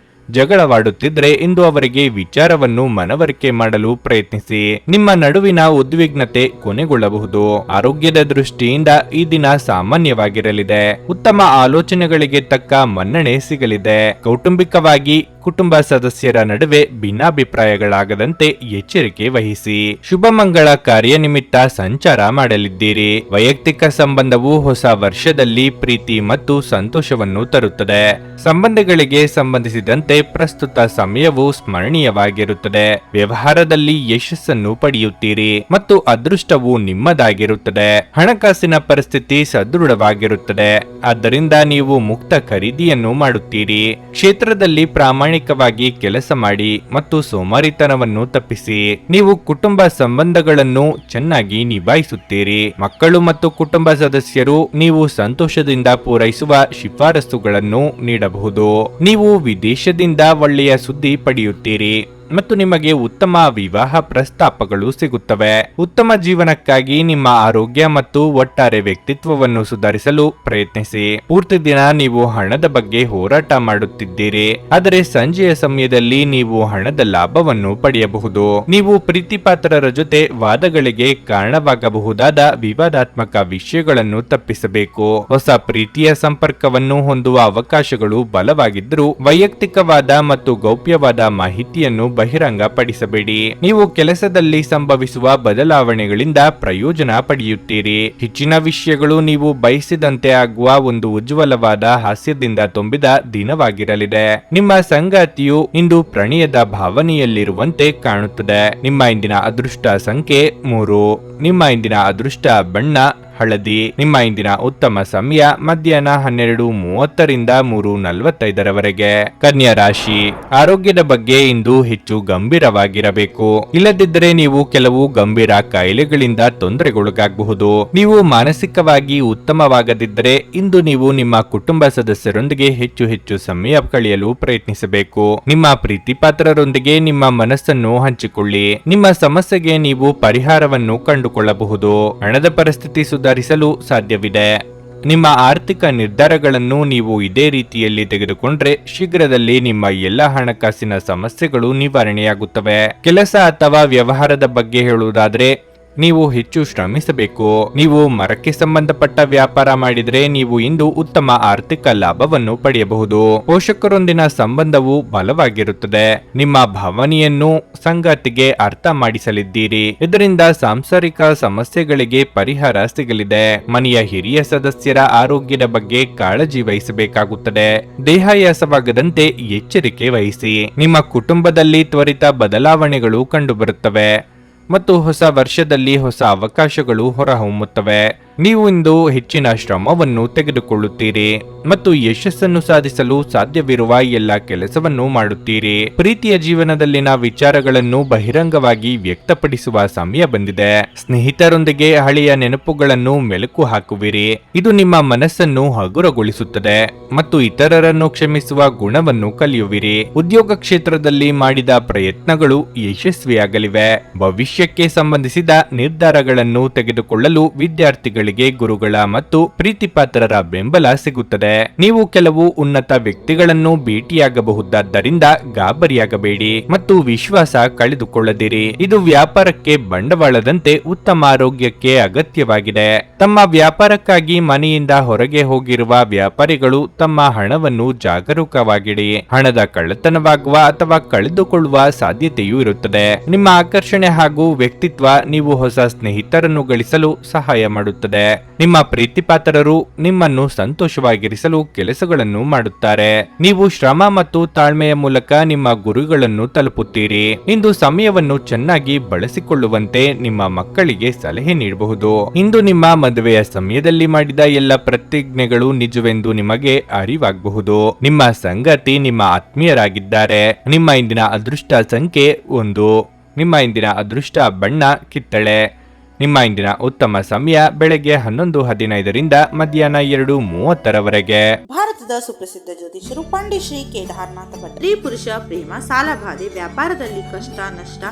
ಜಗಳವಾಡುತ್ತಿದ್ರೆ ಇಂದು ಅವರಿಗೆ ವಿಚಾರವನ್ನು ಮನವರಿಕೆ ಮಾಡಲು ಪ್ರಯತ್ನಿಸಿ. ನಿಮ್ಮ ನಡುವಿನ ಉದ್ವಿಗ್ನತೆ ಕೊನೆಗೊಳ್ಳಬಹುದು. ಆರೋಗ್ಯದ ದೃಷ್ಟಿಯಿಂದ ಈ ದಿನ ಸಾಮಾನ್ಯವಾಗಿರಲಿದೆ. ಉತ್ತಮ ಆಲೋಚನೆಗಳಿಗೆ ತಕ್ಕ ಮನ್ನಣೆ ಸಿಗಲಿದೆ. ಕೌಟುಂಬಿಕವಾಗಿ ಕುಟುಂಬ ಸದಸ್ಯರ ನಡುವೆ ಭಿನ್ನಾಭಿಪ್ರಾಯಗಳಾಗದಂತೆ ಎಚ್ಚರಿಕೆ ವಹಿಸಿ. ಶುಭ ಮಂಗಳ ಕಾರ್ಯನಿಮಿತ್ತ ಸಂಚಾರ ಮಾಡಲಿದ್ದೀರಿ. ವೈಯಕ್ತಿಕ ಸಂಬಂಧವು ಹೊಸ ವರ್ಷದಲ್ಲಿ ಪ್ರೀತಿ ಮತ್ತು ಸಂತೋಷವನ್ನು ತರುತ್ತದೆ. ಸಂಬಂಧಗಳಿಗೆ ಸಂಬಂಧಿಸಿದಂತೆ ಪ್ರಸ್ತುತ ಸಮಯವು ಸ್ಮರಣೀಯವಾಗಿರುತ್ತದೆ. ವ್ಯವಹಾರದಲ್ಲಿ ಯಶಸ್ಸನ್ನು ಪಡೆಯುತ್ತೀರಿ ಮತ್ತು ಅದೃಷ್ಟವು ನಿಮ್ಮದಾಗಿರುತ್ತದೆ. ಹಣಕಾಸಿನ ಪರಿಸ್ಥಿತಿ ಸದೃಢವಾಗಿರುತ್ತದೆ. ಆದ್ದರಿಂದ ನೀವು ಮುಕ್ತ ಖರೀದಿಯನ್ನು ಮಾಡುತ್ತೀರಿ. ಕ್ಷೇತ್ರದಲ್ಲಿ ಪ್ರಾಮಾಣಿಕವಾಗಿ ಕೆಲಸ ಮಾಡಿ ಮತ್ತು ಸೋಮಾರಿತನವನ್ನು ತಪ್ಪಿಸಿ. ನೀವು ಕುಟುಂಬ ಸಂಬಂಧಗಳನ್ನು ಚೆನ್ನಾಗಿ ನಿಭಾಯಿಸುತ್ತೀರಿ. ಮಕ್ಕಳು ಮತ್ತು ಕುಟುಂಬ ಸದಸ್ಯರು ನೀವು ಸಂತೋಷದಿಂದ ಪೂರೈಸುವ ಶಿಫಾರಸುಗಳನ್ನು ನೀಡಬಹುದು. ನೀವು ವಿದೇಶದಿಂದ ಒಳ್ಳೆಯ ಸುದ್ದಿ ಪಡೆಯುತ್ತೀರಿ ಮತ್ತು ನಿಮಗೆ ಉತ್ತಮ ವಿವಾಹ ಪ್ರಸ್ತಾಪಗಳು ಸಿಗುತ್ತವೆ. ಉತ್ತಮ ಜೀವನಕ್ಕಾಗಿ ನಿಮ್ಮ ಆರೋಗ್ಯ ಮತ್ತು ಒಟ್ಟಾರೆ ವ್ಯಕ್ತಿತ್ವವನ್ನು ಸುಧಾರಿಸಲು ಪ್ರಯತ್ನಿಸಿ. ಪೂರ್ತಿ ದಿನ ನೀವು ಹಣದ ಬಗ್ಗೆ ಹೋರಾಟ ಮಾಡುತ್ತಿದ್ದೀರಿ, ಆದರೆ ಸಂಜೆಯ ಸಮಯದಲ್ಲಿ ನೀವು ಹಣದ ಲಾಭವನ್ನು ಪಡೆಯಬಹುದು. ನೀವು ಪ್ರೀತಿಪಾತ್ರರ ಜೊತೆ ವಾದಗಳಿಗೆ ಕಾರಣವಾಗಬಹುದಾದ ವಿವಾದಾತ್ಮಕ ವಿಷಯಗಳನ್ನು ತಪ್ಪಿಸಬೇಕು. ಹೊಸ ಪ್ರೀತಿಯ ಸಂಪರ್ಕವನ್ನು ಹೊಂದುವ ಅವಕಾಶಗಳು ಬಲವಾಗಿದ್ದರೂ ವೈಯಕ್ತಿಕವಾದ ಮತ್ತು ಗೌಪ್ಯವಾದ ಮಾಹಿತಿಯನ್ನು ಬಹಿರಂಗ ಪಡಿಸಬೇಡಿ. ನೀವು ಕೆಲಸದಲ್ಲಿ ಸಂಭವಿಸುವ ಬದಲಾವಣೆಗಳಿಂದ ಪ್ರಯೋಜನ ಪಡೆಯುತ್ತೀರಿ. ಹೆಚ್ಚಿನ ವಿಷಯಗಳು ನೀವು ಬಯಸಿದಂತೆ ಆಗುವ ಒಂದು ಉಜ್ವಲವಾದ ಹಾಸ್ಯದಿಂದ ತುಂಬಿದ ದಿನವಾಗಿರಲಿದೆ. ನಿಮ್ಮ ಸಂಗಾತಿಯು ಇಂದು ಪ್ರಣಯದ ಭಾವನೆಯಲ್ಲಿರುವಂತೆ ಕಾಣುತ್ತದೆ. ನಿಮ್ಮ ಇಂದಿನ ಅದೃಷ್ಟ ಸಂಖ್ಯೆ 3. ನಿಮ್ಮ ಇಂದಿನ ಅದೃಷ್ಟ ಬಣ್ಣ ಹಳದಿ. ನಿಮ್ಮ ಇಂದಿನ ಉತ್ತಮ ಸಮಯ ಮಧ್ಯಾಹ್ನ 12:30ರಿಂದ 3:45ರವರೆಗೆ. ಕನ್ಯಾ ರಾಶಿ, ಆರೋಗ್ಯದ ಬಗ್ಗೆ ಇಂದು ಹೆಚ್ಚು ಗಂಭೀರವಾಗಿರಬೇಕು. ಇಲ್ಲದಿದ್ದರೆ ನೀವು ಕೆಲವು ಗಂಭೀರ ಕಾಯಿಲೆಗಳಿಂದ ತೊಂದರೆಗೊಳಗಾಗಬಹುದು. ನೀವು ಮಾನಸಿಕವಾಗಿ ಉತ್ತಮವಾಗದಿದ್ದರೆ ಇಂದು ನೀವು ನಿಮ್ಮ ಕುಟುಂಬ ಸದಸ್ಯರೊಂದಿಗೆ ಹೆಚ್ಚು ಸಮಯ ಕಳೆಯಲು ಪ್ರಯತ್ನಿಸಬೇಕು. ನಿಮ್ಮ ಪ್ರೀತಿ ಪಾತ್ರರೊಂದಿಗೆ ನಿಮ್ಮ ಮನಸ್ಸನ್ನು ಹಂಚಿಕೊಳ್ಳಿ. ನಿಮ್ಮ ಸಮಸ್ಯೆಗೆ ನೀವು ಪರಿಹಾರವನ್ನು ಕಂಡುಕೊಳ್ಳಬಹುದು. ಹಣದ ಪರಿಸ್ಥಿತಿ ಸುಧಾರಿಸಲು ಸಾಧ್ಯವಿದೆ. ನಿಮ್ಮ ಆರ್ಥಿಕ ನಿರ್ಧಾರಗಳನ್ನು ನೀವು ಇದೇ ರೀತಿಯಲ್ಲಿ ತೆಗೆದುಕೊಂಡ್ರೆ ಶೀಘ್ರದಲ್ಲಿ ನಿಮ್ಮ ಎಲ್ಲ ಹಣಕಾಸಿನ ಸಮಸ್ಯೆಗಳು ನಿವಾರಣೆಯಾಗುತ್ತವೆ. ಕೆಲಸ ಅಥವಾ ವ್ಯವಹಾರದ ಬಗ್ಗೆ ಹೇಳುವುದಾದರೆ ನೀವು ಹೆಚ್ಚು ಶ್ರಮಿಸಬೇಕು. ನೀವು ಮರಕ್ಕೆ ಸಂಬಂಧಪಟ್ಟ ವ್ಯಾಪಾರ ಮಾಡಿದರೆ ನೀವು ಇಂದು ಉತ್ತಮ ಆರ್ಥಿಕ ಲಾಭವನ್ನು ಪಡೆಯಬಹುದು. ಪೋಷಕರೊಂದಿನ ಸಂಬಂಧವು ಬಲವಾಗಿರುತ್ತದೆ. ನಿಮ್ಮ ಭಾವನೆಯನ್ನು ಸಂಗಾತಿಗೆ ಅರ್ಥ ಮಾಡಿಸಲಿದ್ದೀರಿ. ಇದರಿಂದ ಸಾಂಸಾರಿಕ ಸಮಸ್ಯೆಗಳಿಗೆ ಪರಿಹಾರ ಸಿಗಲಿದೆ. ಮನೆಯ ಹಿರಿಯ ಸದಸ್ಯರ ಆರೋಗ್ಯದ ಬಗ್ಗೆ ಕಾಳಜಿ ವಹಿಸಬೇಕಾಗುತ್ತದೆ. ದೇಹಾಯಾಸವಾಗದಂತೆ ಎಚ್ಚರಿಕೆ ವಹಿಸಿ. ನಿಮ್ಮ ಕುಟುಂಬದಲ್ಲಿ ತ್ವರಿತ ಬದಲಾವಣೆಗಳು ಕಂಡುಬರುತ್ತವೆ ಮತ್ತು ಹೊಸ ವರ್ಷದಲ್ಲಿ ಹೊಸ ಅವಕಾಶಗಳು ಹೊರಹೊಮ್ಮುತ್ತವೆ. ನೀವು ಇಂದು ಹೆಚ್ಚಿನ ಶ್ರಮವನ್ನು ತೆಗೆದುಕೊಳ್ಳುತ್ತೀರಿ ಮತ್ತು ಯಶಸ್ಸನ್ನು ಸಾಧಿಸಲು ಸಾಧ್ಯವಿರುವ ಎಲ್ಲ ಕೆಲಸವನ್ನು ಮಾಡುತ್ತೀರಿ. ಪ್ರೀತಿಯ ಜೀವನದಲ್ಲಿನ ವಿಚಾರಗಳನ್ನು ಬಹಿರಂಗವಾಗಿ ವ್ಯಕ್ತಪಡಿಸುವ ಸಮಯ ಬಂದಿದೆ. ಸ್ನೇಹಿತರೊಂದಿಗೆ ಹಳೆಯ ನೆನಪುಗಳನ್ನು ಮೆಲುಕು ಹಾಕುವಿರಿ. ಇದು ನಿಮ್ಮ ಮನಸ್ಸನ್ನು ಹಗುರಗೊಳಿಸುತ್ತದೆ ಮತ್ತು ಇತರರನ್ನು ಕ್ಷಮಿಸುವ ಗುಣವನ್ನು ಕಲಿಯುವಿರಿ. ಉದ್ಯೋಗ ಕ್ಷೇತ್ರದಲ್ಲಿ ಮಾಡಿದ ಪ್ರಯತ್ನಗಳು ಯಶಸ್ವಿಯಾಗಲಿವೆ. ಭವಿಷ್ಯಕ್ಕೆ ಸಂಬಂಧಿಸಿದ ನಿರ್ಧಾರಗಳನ್ನು ತೆಗೆದುಕೊಳ್ಳಲು ವಿದ್ಯಾರ್ಥಿಗಳಿಗೆ ಗುರುಗಳ ಮತ್ತು ಪ್ರೀತಿಪಾತ್ರರ ಬೆಂಬಲ ಸಿಗುತ್ತದೆ. ನೀವು ಕೆಲವು ಉನ್ನತ ವ್ಯಕ್ತಿಗಳನ್ನು ಭೇಟಿಯಾಗಬಹುದಾದ್ದರಿಂದ ಗಾಬರಿಯಾಗಬೇಡಿ ಮತ್ತು ವಿಶ್ವಾಸ ಕಳೆದುಕೊಳ್ಳದಿರಿ. ಇದು ವ್ಯಾಪಾರಕ್ಕೆ ಬಂಡವಾಳದಂತೆ ಉತ್ತಮ ಆರೋಗ್ಯಕ್ಕೆ ಅಗತ್ಯವಾಗಿದೆ. ತಮ್ಮ ವ್ಯಾಪಾರಕ್ಕಾಗಿ ಮನೆಯಿಂದ ಹೊರಗೆ ಹೋಗಿರುವ ವ್ಯಾಪಾರಿಗಳು ತಮ್ಮ ಹಣವನ್ನು ಜಾಗರೂಕವಾಗಿಡಿ. ಹಣದ ಕಳ್ಳತನವಾಗುವ ಅಥವಾ ಕಳೆದುಕೊಳ್ಳುವ ಸಾಧ್ಯತೆಯೂ ಇರುತ್ತದೆ. ನಿಮ್ಮ ಆಕರ್ಷಣೆ ಹಾಗೂ ವ್ಯಕ್ತಿತ್ವ ನೀವು ಹೊಸ ಸ್ನೇಹಿತರನ್ನು ಗಳಿಸಲು ಸಹಾಯ ಮಾಡುತ್ತದೆ. ನಿಮ್ಮ ಪ್ರೀತಿಪಾತ್ರರು ನಿಮ್ಮನ್ನು ಸಂತೋಷವಾಗಿರಿಸಲು ಕೆಲಸಗಳನ್ನು ಮಾಡುತ್ತಾರೆ. ನೀವು ಶ್ರಮ ಮತ್ತು ತಾಳ್ಮೆಯ ಮೂಲಕ ನಿಮ್ಮ ಗುರಿಗಳನ್ನು ತಲುಪುತ್ತೀರಿ. ಇಂದು ಸಮಯವನ್ನು ಚೆನ್ನಾಗಿ ಬಳಸಿಕೊಳ್ಳುವಂತೆ ನಿಮ್ಮ ಮಕ್ಕಳಿಗೆ ಸಲಹೆ ನೀಡಬಹುದು. ಇಂದು ನಿಮ್ಮ ಮದುವೆಯ ಸಮಯದಲ್ಲಿ ಮಾಡಿದ ಎಲ್ಲ ಪ್ರತಿಜ್ಞೆಗಳು ನಿಜವೆಂದು ನಿಮಗೆ ಅರಿವಾಗಬಹುದು. ನಿಮ್ಮ ಸಂಗಾತಿ ನಿಮ್ಮ ಆತ್ಮೀಯರಾಗಿದ್ದಾರೆ. ನಿಮ್ಮ ಇಂದಿನ ಅದೃಷ್ಟ ಸಂಖ್ಯೆ 1. ನಿಮ್ಮ ಇಂದಿನ ಅದೃಷ್ಟ ಬಣ್ಣ ಕಿತ್ತಳೆ. ನಿಮ್ಮ ಇಂದಿನ ಉತ್ತಮ ಸಮಯ ಬೆಳಗ್ಗೆ 11:15ರಿಂದ ಮಧ್ಯಾಹ್ನ 2:30ರವರೆಗೆ. ಭಾರತದ ಸುಪ್ರಸಿದ್ಧ ಜ್ಯೋತಿಷರು ಪಂಡಿತ್ ಶ್ರೀ ಕೇದಾರನಾಥ ಭಟ್. ಸ್ತ್ರೀ ಪುರುಷ ಪ್ರೇಮ, ಸಾಲಬಾಧೆ, ವ್ಯಾಪಾರದಲ್ಲಿ ಕಷ್ಟ ನಷ್ಟ,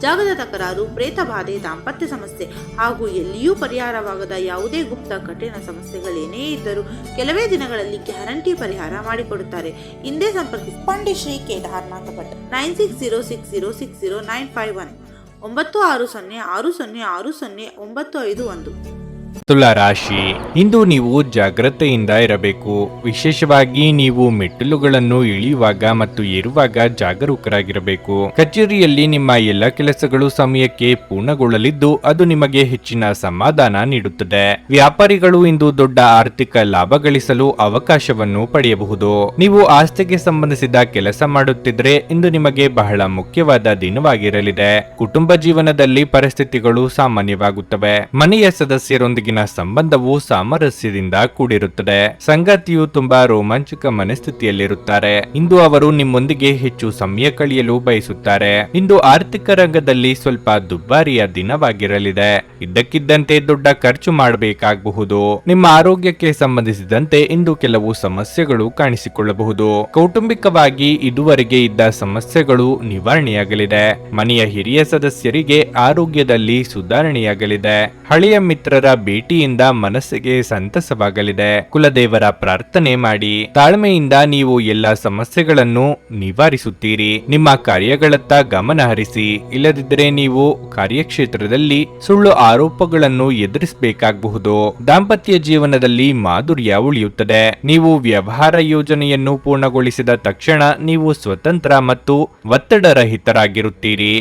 ಜಾಗದ ತಕರಾರು, ಪ್ರೇತ ಬಾಧೆ, ದಾಂಪತ್ಯ ಸಮಸ್ಯೆ ಹಾಗೂ ಎಲ್ಲಿಯೂ ಪರಿಹಾರವಾಗದ ಯಾವುದೇ ಗುಪ್ತ ಕಠಿಣ ಸಮಸ್ಯೆಗಳೇನೇ ಇದ್ದರೂ ಕೆಲವೇ ದಿನಗಳಲ್ಲಿ ಗ್ಯಾರಂಟಿ ಪರಿಹಾರ ಮಾಡಿಕೊಡುತ್ತಾರೆ. ಹಿಂದೆ ಸಂಪರ್ಕಿಸಿ ಪಂಡಿತ್ ಶ್ರೀ ಕೇದಾರನಾಥ ಭಟ್ 9606060951 9606060951. ತುಲಾ ರಾಶಿ, ಇಂದು ನೀವು ಜಾಗ್ರತೆಯಿಂದ ಇರಬೇಕು. ವಿಶೇಷವಾಗಿ ನೀವು ಮೆಟ್ಟಿಲುಗಳನ್ನು ಇಳಿಯುವಾಗ ಮತ್ತು ಏರುವಾಗ ಜಾಗರೂಕರಾಗಿರಬೇಕು. ಕಚೇರಿಯಲ್ಲಿ ನಿಮ್ಮ ಎಲ್ಲ ಕೆಲಸಗಳು ಸಮಯಕ್ಕೆ ಪೂರ್ಣಗೊಳ್ಳಲಿದ್ದು ಅದು ನಿಮಗೆ ಹೆಚ್ಚಿನ ಸಮಾಧಾನ ನೀಡುತ್ತದೆ. ವ್ಯಾಪಾರಿಗಳು ಇಂದು ದೊಡ್ಡ ಆರ್ಥಿಕ ಲಾಭ ಗಳಿಸಲು ಅವಕಾಶವನ್ನು ಪಡೆಯಬಹುದು. ನೀವು ಆಸ್ತಿಗೆ ಸಂಬಂಧಿಸಿದ ಕೆಲಸ ಮಾಡುತ್ತಿದ್ರೆ ಇಂದು ನಿಮಗೆ ಬಹಳ ಮುಖ್ಯವಾದ ದಿನವಾಗಿರಲಿದೆ. ಕುಟುಂಬ ಜೀವನದಲ್ಲಿ ಪರಿಸ್ಥಿತಿಗಳು ಸಾಮಾನ್ಯವಾಗುತ್ತವೆ. ಮನೆಯ ಸದಸ್ಯರೊಂದಿಗಿನ ಸಂಬಂಧವು ಸಾಮರಸ್ಯದಿಂದ ಕೂಡಿರುತ್ತದೆ. ಸಂಗಾತಿಯು ತುಂಬಾ ರೋಮಾಂಚಕ ಮನಸ್ಥಿತಿಯಲ್ಲಿರುತ್ತಾರೆ. ಇಂದು ಅವರು ನಿಮ್ಮೊಂದಿಗೆ ಹೆಚ್ಚು ಸಮಯ ಕಳೆಯಲು ಬಯಸುತ್ತಾರೆ. ಇಂದು ಆರ್ಥಿಕ ರಂಗದಲ್ಲಿ ಸ್ವಲ್ಪ ದುಬಾರಿಯ ದಿನವಾಗಿರಲಿದೆ. ಇದ್ದಕ್ಕಿದ್ದಂತೆ ದೊಡ್ಡ ಖರ್ಚು ಮಾಡಬೇಕಾಗಬಹುದು. ನಿಮ್ಮ ಆರೋಗ್ಯಕ್ಕೆ ಸಂಬಂಧಿಸಿದಂತೆ ಇಂದು ಕೆಲವು ಸಮಸ್ಯೆಗಳು ಕಾಣಿಸಿಕೊಳ್ಳಬಹುದು. ಕೌಟುಂಬಿಕವಾಗಿ ಇದುವರೆಗೆ ಇದ್ದ ಸಮಸ್ಯೆಗಳು ನಿವಾರಣೆಯಾಗಲಿದೆ. ಮನೆಯ ಹಿರಿಯ ಸದಸ್ಯರಿಗೆ ಆರೋಗ್ಯದಲ್ಲಿ ಸುಧಾರಣೆಯಾಗಲಿದೆ. ಹಳೆಯ ಮಿತ್ರರ ಭೇಟಿಯಿಂದ ಮನಸ್ಸಿಗೆ ಸಂತಸವಾಗಲಿದೆ. ಕುಲದೇವರ ಪ್ರಾರ್ಥನೆ ಮಾಡಿ. ತಾಳ್ಮೆಯಿಂದ ನೀವು ಎಲ್ಲ ಸಮಸ್ಯೆಗಳನ್ನು ನಿವಾರಿಸುತ್ತೀರಿ. ನಿಮ್ಮ ಕಾರ್ಯಗಳತ್ತ ಗಮನ ಹರಿಸಿ. ಇಲ್ಲದಿದ್ದರೆ ನೀವು ಕಾರ್ಯಕ್ಷೇತ್ರದಲ್ಲಿ ಸುಳ್ಳು ಆರೋಪಗಳನ್ನು ಎದುರಿಸಬೇಕಾಗಬಹುದು. ದಾಂಪತ್ಯ ಜೀವನದಲ್ಲಿ ಮಾಧುರ್ಯ ಉಳಿಯುತ್ತದೆ. ನೀವು ವ್ಯವಹಾರ ಯೋಜನೆಯನ್ನು ಪೂರ್ಣಗೊಳಿಸಿದ ತಕ್ಷಣ ನೀವು ಸ್ವತಂತ್ರ ಮತ್ತು ಒತ್ತಡರಹಿತರಾಗಿರುತ್ತೀರಿ.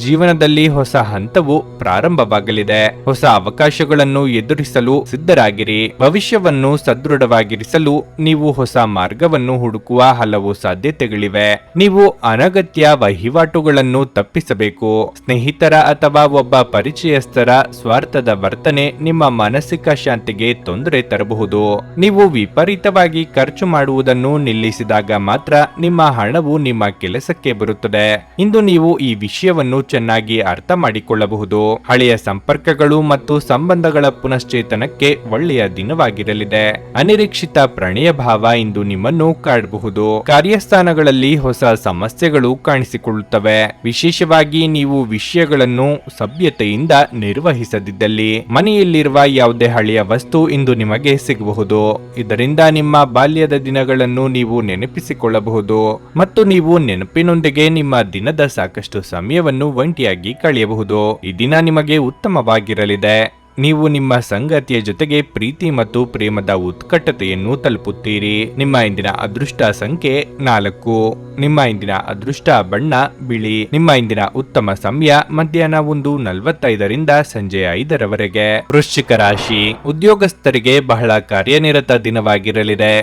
ಜೀವನದಲ್ಲಿ ಹೊಸ ಹಂತವು ಪ್ರಾರಂಭವಾಗಲಿದೆ. ಹೊಸ ಅವಕಾಶಗಳನ್ನು ಎದುರಿಸಲು ಸಿದ್ಧರಾಗಿರಿ. ಭವಿಷ್ಯವನ್ನು ಸದೃಢವಾಗಿರಿಸಲು ನೀವು ಹೊಸ ಮಾರ್ಗವನ್ನು ಹುಡುಕುವ ಹಲವು ಸಾಧ್ಯತೆಗಳಿವೆ. ನೀವು ಅನಗತ್ಯ ವಹಿವಾಟುಗಳನ್ನು ತಪ್ಪಿಸಬೇಕು. ಸ್ನೇಹಿತರ ಅಥವಾ ಒಬ್ಬ ಪರಿಚಯಸ್ಥರ ಸ್ವಾರ್ಥದ ವರ್ತನೆ ನಿಮ್ಮ ಮಾನಸಿಕ ಶಾಂತಿಗೆ ತೊಂದರೆ ತರಬಹುದು. ನೀವು ವಿಪರೀತವಾಗಿ ಖರ್ಚು ಮಾಡುವುದನ್ನು ನಿಲ್ಲಿಸಿದಾಗ ಮಾತ್ರ ನಿಮ್ಮ ಹಣವು ನಿಮ್ಮ ಕೆಲಸಕ್ಕೆ ಬರುತ್ತದೆ. ಇಂದು ನೀವು ಈ ವಿಷಯವನ್ನು ಚೆನ್ನಾಗಿ ಅರ್ಥ ಮಾಡಿಕೊಳ್ಳಬಹುದು. ಹಳೆಯ ಸಂಪರ್ಕಗಳು ಮತ್ತು ಸಂಬಂಧಗಳ ಪುನಶ್ಚೇತನಕ್ಕೆ ಒಳ್ಳೆಯ ದಿನವಾಗಿರಲಿದೆ. ಅನಿರೀಕ್ಷಿತ ಪ್ರಣಯ ಭಾವ ಇಂದು ನಿಮ್ಮನ್ನು ಕಾಡಬಹುದು. ಕಾರ್ಯಸ್ಥಾನಗಳಲ್ಲಿ ಹೊಸ ಸಮಸ್ಯೆಗಳು ಕಾಣಿಸಿಕೊಳ್ಳುತ್ತವೆ. ವಿಶೇಷವಾಗಿ ನೀವು ವಿಷಯಗಳನ್ನು ಸಭ್ಯತೆಯಿಂದ ನಿರ್ವಹಿಸದಿದ್ದಲ್ಲಿ ಮನೆಯಲ್ಲಿರುವ ಯಾವುದೇ ಹಳೆಯ ವಸ್ತು ಇಂದು ನಿಮಗೆ ಸಿಗಬಹುದು. ಇದರಿಂದ ನಿಮ್ಮ ಬಾಲ್ಯದ ದಿನಗಳನ್ನು ನೀವು ನೆನಪಿಸಿಕೊಳ್ಳಬಹುದು ಮತ್ತು ನೀವು ನೆನಪಿನೊಂದಿಗೆ ನಿಮ್ಮ ದಿನದ ಸಾಕಷ್ಟು ಸಮಯವನ್ನು ಒಂಟಿಯಾಗಿ ಕಳೆಯಬಹುದು. ಈ ದಿನ ನಿಮಗೆ ಉತ್ತಮವಾಗಿರಲಿದೆ. ನೀವು ನಿಮ್ಮ ಸಂಗಾತಿಯ ಜೊತೆಗೆ ಪ್ರೀತಿ ಮತ್ತು ಪ್ರೇಮದ ಉತ್ಕಟತೆಯನ್ನು ತಲುಪುತ್ತೀರಿ. ನಿಮ್ಮ ಇಂದಿನ ಅದೃಷ್ಟ ಸಂಖ್ಯೆ 4. ನಿಮ್ಮ ಇಂದಿನ ಅದೃಷ್ಟ ಬಣ್ಣ ಬಿಳಿ. ನಿಮ್ಮ ಇಂದಿನ ಉತ್ತಮ ಸಮಯ ಮಧ್ಯಾಹ್ನ 1:45ರಿಂದ ಸಂಜೆ 5ರವರೆಗೆ. ವೃಶ್ಚಿಕ ರಾಶಿ, ಉದ್ಯೋಗಸ್ಥರಿಗೆ ಬಹಳ ಕಾರ್ಯನಿರತ ದಿನವಾಗಿರಲಿದೆ.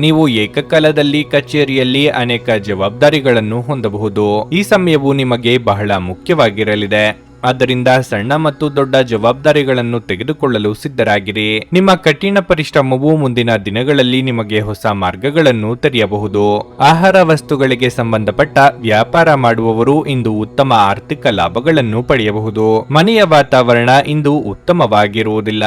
ನೀವು ಏಕಕಾಲದಲ್ಲಿ ಕಚೇರಿಯಲ್ಲಿ ಅನೇಕ ಜವಾಬ್ದಾರಿಗಳನ್ನು ಹೊಂದಬಹುದು. ಈ ಸಮಯವು ನಿಮಗೆ ಬಹಳ ಮುಖ್ಯವಾಗಿರಲಿದೆ. ಆದ್ದರಿಂದ ಸಣ್ಣ ಮತ್ತು ದೊಡ್ಡ ಜವಾಬ್ದಾರಿಗಳನ್ನು ತೆಗೆದುಕೊಳ್ಳಲು ಸಿದ್ಧರಾಗಿರಿ. ನಿಮ್ಮ ಕಠಿಣ ಪರಿಶ್ರಮವು ಮುಂದಿನ ದಿನಗಳಲ್ಲಿ ನಿಮಗೆ ಹೊಸ ಮಾರ್ಗಗಳನ್ನು ತೆರೆಯಬಹುದು. ಆಹಾರ ವಸ್ತುಗಳಿಗೆ ಸಂಬಂಧಪಟ್ಟ ವ್ಯಾಪಾರ ಮಾಡುವವರು ಇಂದು ಉತ್ತಮ ಆರ್ಥಿಕ ಲಾಭಗಳನ್ನು ಪಡೆಯಬಹುದು. ಮನೆಯ ವಾತಾವರಣ ಇಂದು ಉತ್ತಮವಾಗಿರುವುದಿಲ್ಲ.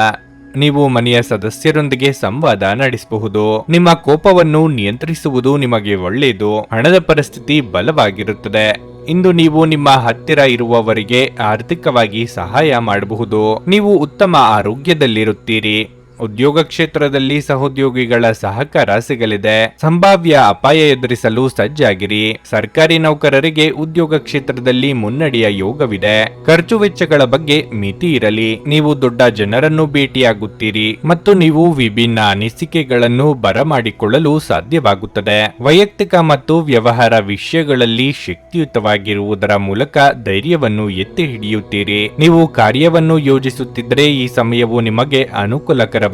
ನೀವು ಮನೆಯ ಸದಸ್ಯರೊಂದಿಗೆ ಸಂವಾದ ನಡೆಸಬಹುದು. ನಿಮ್ಮ ಕೋಪವನ್ನು ನಿಯಂತ್ರಿಸುವುದು ನಿಮಗೆ ಒಳ್ಳೆಯದು. ಹಣದ ಪರಿಸ್ಥಿತಿ ಬಲವಾಗಿರುತ್ತದೆ. ಇಂದು ನೀವು ನಿಮ್ಮ ಹತ್ತಿರ ಇರುವವರಿಗೆ ಆರ್ಥಿಕವಾಗಿ ಸಹಾಯ ಮಾಡಬಹುದು. ನೀವು ಉತ್ತಮ ಆರೋಗ್ಯದಲ್ಲಿರುತ್ತೀರಿ. ಉದ್ಯೋಗ ಕ್ಷೇತ್ರದಲ್ಲಿ ಸಹೋದ್ಯೋಗಿಗಳ ಸಹಕಾರ ಸಿಗಲಿದೆ. ಸಂಭಾವ್ಯ ಅಪಾಯ ಎದುರಿಸಲು ಸಜ್ಜಾಗಿರಿ. ಸರ್ಕಾರಿ ನೌಕರರಿಗೆ ಉದ್ಯೋಗ ಕ್ಷೇತ್ರದಲ್ಲಿ ಮುನ್ನಡೆಯ ಯೋಗವಿದೆ. ಖರ್ಚು ವೆಚ್ಚಗಳ ಬಗ್ಗೆ ಮಿತಿ ಇರಲಿ. ನೀವು ದೊಡ್ಡ ಜನರನ್ನು ಭೇಟಿಯಾಗುತ್ತೀರಿ ಮತ್ತು ನೀವು ವಿಭಿನ್ನ ಅನಿಸಿಕೆಗಳನ್ನು ಬರಮಾಡಿಕೊಳ್ಳಲು ಸಾಧ್ಯವಾಗುತ್ತದೆ. ವೈಯಕ್ತಿಕ ಮತ್ತು ವ್ಯವಹಾರ ವಿಷಯಗಳಲ್ಲಿ ಶಕ್ತಿಯುತವಾಗಿರುವುದರ ಮೂಲಕ ಧೈರ್ಯವನ್ನು ಎತ್ತಿ ಹಿಡಿಯುತ್ತೀರಿ. ನೀವು ಕಾರ್ಯವನ್ನು ಯೋಜಿಸುತ್ತಿದ್ದರೆ ಈ ಸಮಯವು ನಿಮಗೆ ಅನುಕೂಲಕರ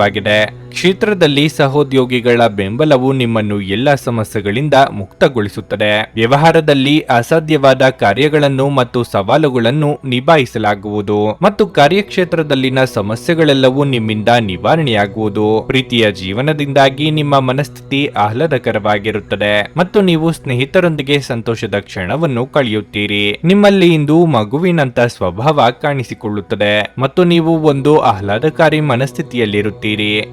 ಕ್ಷೇತ್ರದಲ್ಲಿ ಸಹೋದ್ಯೋಗಿಗಳ ಬೆಂಬಲವು ನಿಮ್ಮನ್ನು ಎಲ್ಲ ಸಮಸ್ಯೆಗಳಿಂದ ಮುಕ್ತಗೊಳಿಸುತ್ತದೆ. ವ್ಯವಹಾರದಲ್ಲಿ ಅಸಾಧ್ಯವಾದ ಕಾರ್ಯಗಳನ್ನು ಮತ್ತು ಸವಾಲುಗಳನ್ನು ನಿಭಾಯಿಸಲಾಗುವುದು ಮತ್ತು ಕಾರ್ಯಕ್ಷೇತ್ರದಲ್ಲಿನ ಸಮಸ್ಯೆಗಳೆಲ್ಲವೂ ನಿಮ್ಮಿಂದ ನಿವಾರಣೆಯಾಗುವುದು. ಪ್ರೀತಿಯ ಜೀವನದಿಂದಾಗಿ ನಿಮ್ಮ ಮನಸ್ಥಿತಿ ಆಹ್ಲಾದಕರವಾಗಿರುತ್ತದೆ ಮತ್ತು ನೀವು ಸ್ನೇಹಿತರೊಂದಿಗೆ ಸಂತೋಷದ ಕ್ಷಣವನ್ನು ಕಳೆಯುತ್ತೀರಿ. ನಿಮ್ಮಲ್ಲಿ ಇಂದು ಮಗುವಿನಂತ ಸ್ವಭಾವ ಕಾಣಿಸಿಕೊಳ್ಳುತ್ತದೆ ಮತ್ತು ನೀವು ಒಂದು ಆಹ್ಲಾದಕಾರಿ ಮನಸ್ಥಿತಿಯಲ್ಲಿರುತ್ತೀರಿ.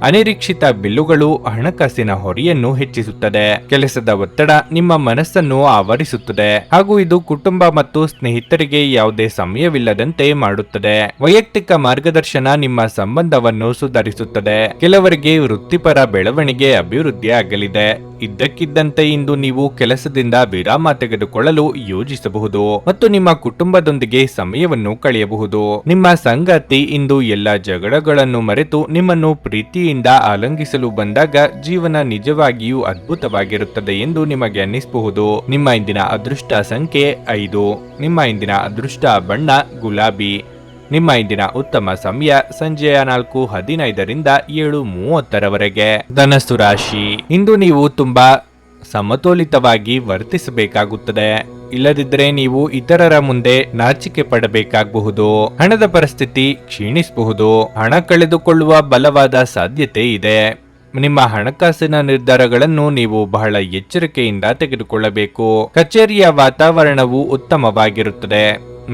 ಅನಿರೀಕ್ಷಿತ ಬಿಲ್ಲುಗಳು ಹಣಕಾಸಿನ ಹೊರೆಯನ್ನು ಹೆಚ್ಚಿಸುತ್ತದೆ. ಕೆಲಸದ ಒತ್ತಡ ನಿಮ್ಮ ಮನಸ್ಸನ್ನು ಆವರಿಸುತ್ತದೆ ಹಾಗೂ ಇದು ಕುಟುಂಬ ಮತ್ತು ಸ್ನೇಹಿತರಿಗೆ ಯಾವುದೇ ಸಮಯವಿಲ್ಲದಂತೆ ಮಾಡುತ್ತದೆ. ವೈಯಕ್ತಿಕ ಮಾರ್ಗದರ್ಶನ ನಿಮ್ಮ ಸಂಬಂಧವನ್ನು ಸುಧಾರಿಸುತ್ತದೆ. ಕೆಲವರಿಗೆ ವೃತ್ತಿಪರ ಬೆಳವಣಿಗೆ ಅಭಿವೃದ್ಧಿ ಆಗಲಿದೆ. ಇದ್ದಕ್ಕಿದ್ದಂತೆ ಇಂದು ನೀವು ಕೆಲಸದಿಂದ ವಿರಾಮ ತೆಗೆದುಕೊಳ್ಳಲು ಯೋಜಿಸಬಹುದು ಮತ್ತು ನಿಮ್ಮ ಕುಟುಂಬದೊಂದಿಗೆ ಸಮಯವನ್ನು ಕಳೆಯಬಹುದು. ನಿಮ್ಮ ಸಂಗಾತಿ ಇಂದು ಎಲ್ಲ ಜಗಳಗಳನ್ನು ಮರೆತು ನಿಮ್ಮನ್ನು ಪ್ರೀತಿಯಿಂದ ಆಲಂಗಿಸಲು ಬಂದಾಗ ಜೀವನ ನಿಜವಾಗಿಯೂ ಅದ್ಭುತವಾಗಿರುತ್ತದೆ ಎಂದು ನಿಮಗೆ ಅನ್ನಿಸಬಹುದು. ನಿಮ್ಮ ಇಂದಿನ ಅದೃಷ್ಟ ಸಂಖ್ಯೆ 5. ನಿಮ್ಮ ಇಂದಿನ ಅದೃಷ್ಟ ಬಣ್ಣ ಗುಲಾಬಿ. ನಿಮ್ಮ ಇಂದಿನ ಉತ್ತಮ ಸಮಯ ಸಂಜೆಯ 4:15ರಿಂದ 7:30ರವರೆಗೆ. ಧನಸ್ಸು ರಾಶಿ, ಇಂದು ನೀವು ತುಂಬಾ ಸಮತೋಲಿತವಾಗಿ ವರ್ತಿಸಬೇಕಾಗುತ್ತದೆ. ಇಲ್ಲದಿದ್ದರೆ ನೀವು ಇತರರ ಮುಂದೆ ನಾಚಿಕೆ ಪಡಬೇಕಾಗಬಹುದು. ಹಣದ ಪರಿಸ್ಥಿತಿ ಕ್ಷೀಣಿಸಬಹುದು. ಹಣ ಕಳೆದುಕೊಳ್ಳುವ ಬಲವಾದ ಸಾಧ್ಯತೆ ಇದೆ. ನಿಮ್ಮ ಹಣಕಾಸಿನ ನಿರ್ಧಾರಗಳನ್ನು ನೀವು ಬಹಳ ಎಚ್ಚರಿಕೆಯಿಂದ ತೆಗೆದುಕೊಳ್ಳಬೇಕು. ಕಚೇರಿಯ ವಾತಾವರಣವು ಉತ್ತಮವಾಗಿರುತ್ತದೆ